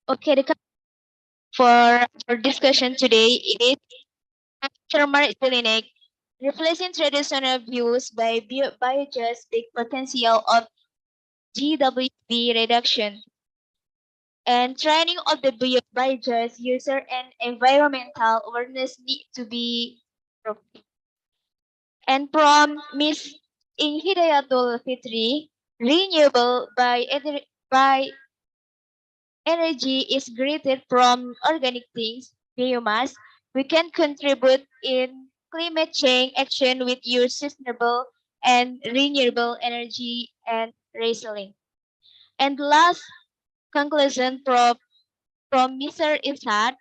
Okay, for our discussion today it is Sherman Selinek, replacing traditional views by biogas big potential of GWP reduction and training of the biogas user and environmental awareness need to be improved. And from Ms. Hidayatul Fitri, renewable by energy is created from organic things, biomass. We can contribute in climate change action with use sustainable and renewable energy and recycling. And last conclusion from Mr. Ishad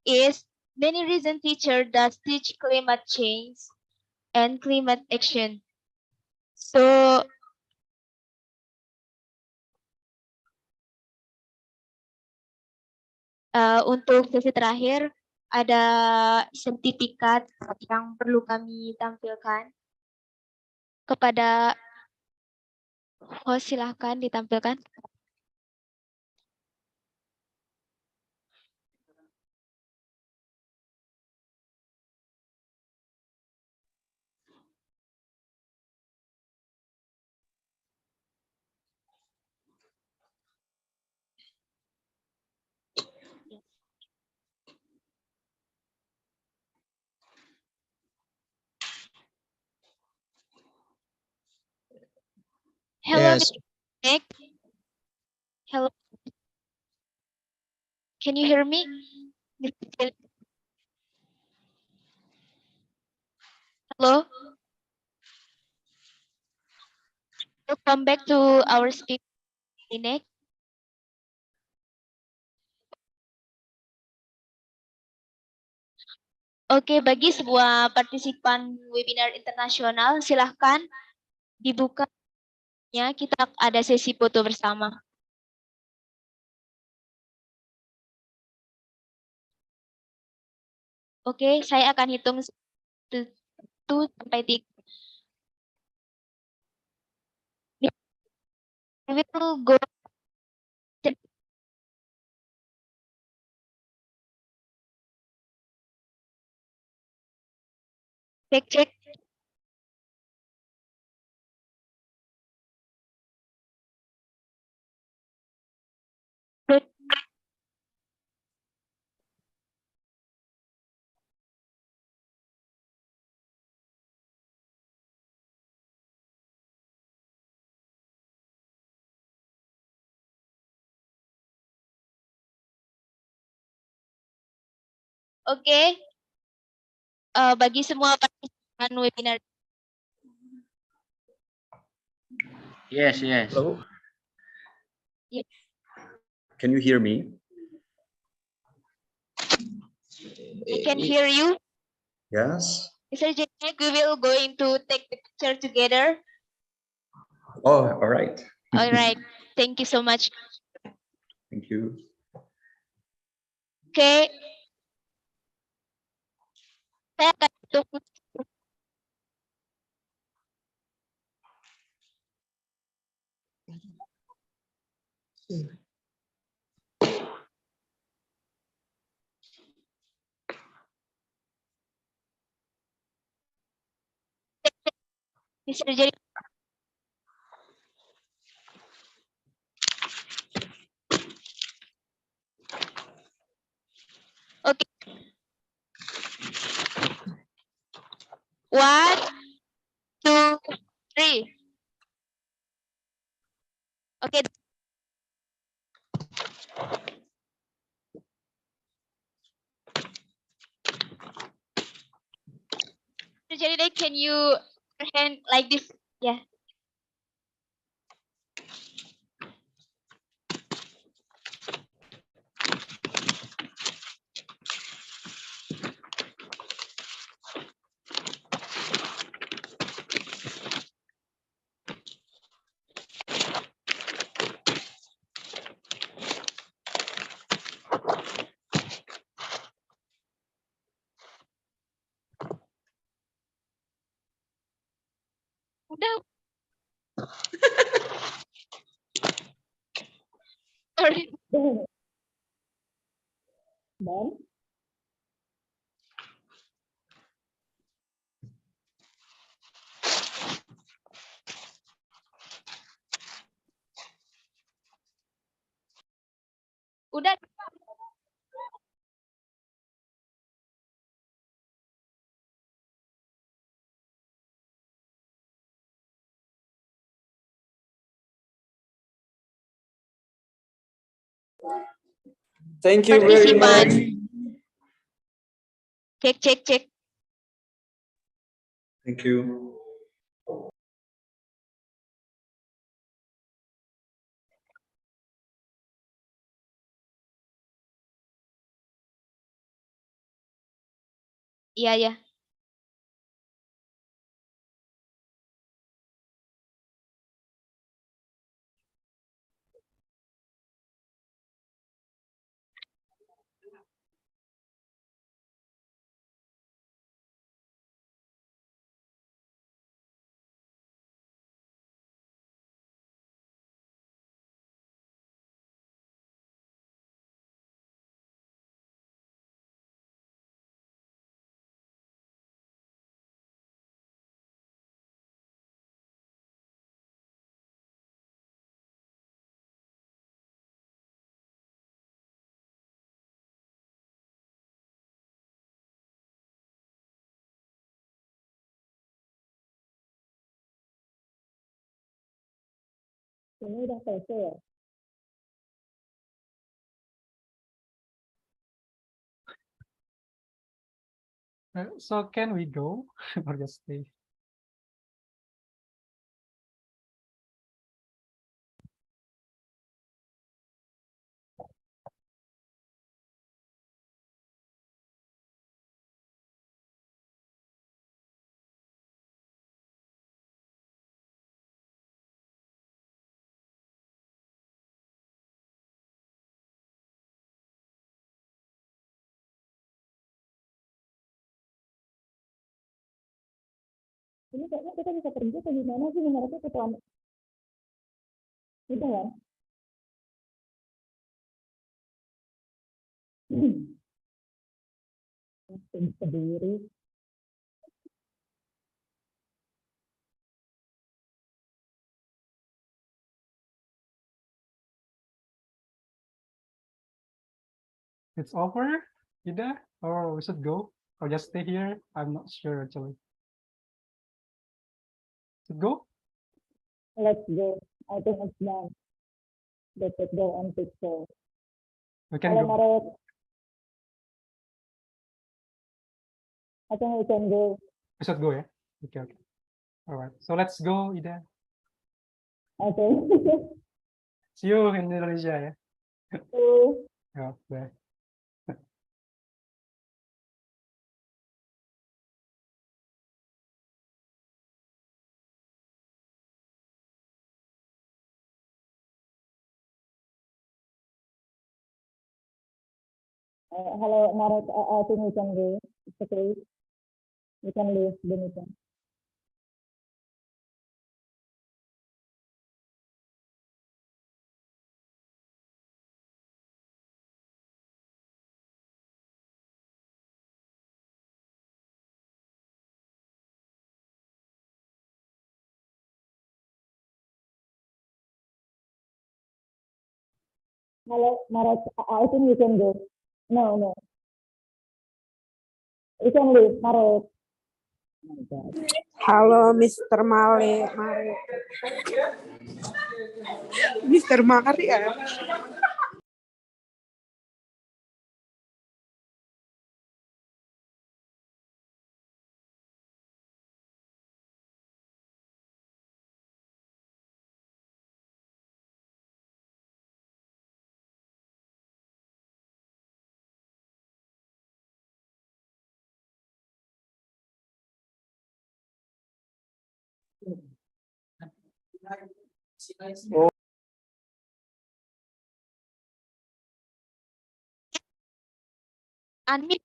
is many reason teacher that teach climate change and climate action. So untuk sesi terakhir ada sertifikat yang perlu kami tampilkan kepada host, silahkan ditampilkan. Hello, Yes. Mr. Nick. Hello. Can you hear me? Hello. Welcome back to our speaker, Nick. Oke, bagi sebuah partisipan webinar internasional, silahkan dibuka. Kita ada sesi foto bersama. Oke, saya akan hitung 1 sampai 3. We will go. Cek. Oke. Bagi semua partisipan webinar. Yes. Hello. Yes. Can you hear me? I can hear you. Yes. Mr. Jack, we will going to take the picture together. Oh, all right. All right. Thank you so much. Thank you. Oke. Saya akan tunggu. Mr. Jack. Oke. 1, 2, 3. Oke. Jadi, can you hand like this? Yeah. Udah. Sorry. Dan Udah. Thank you very much. Cek. Thank you. Iya, ya. Ini udah selesai ya? So can we go or just stay? Ini kayaknya kita bisa pergi ke gimana sih menurutku ketua udah ya? Berdiri. It's over, Ida, or we should go, or just stay here? I'm not sure actually. Should go? Let's go. I think it's done. Let's go and picture. We can Halo go. Maret. I think we can go. We should go, yeah? Okay, okay. All right. So let's go, Ida. Okay. See you in Indonesia, yeah? So, Yeah, bye. hello Maret. I think we can go. It's okay. We can leave the meeting. Hello Maret. I think we can go. No, no. We can leave, Maret. Oh my God. Halo, Mr. Male, Mare. Mr. Maria. Unmute.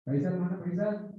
Faisal mana Faisal?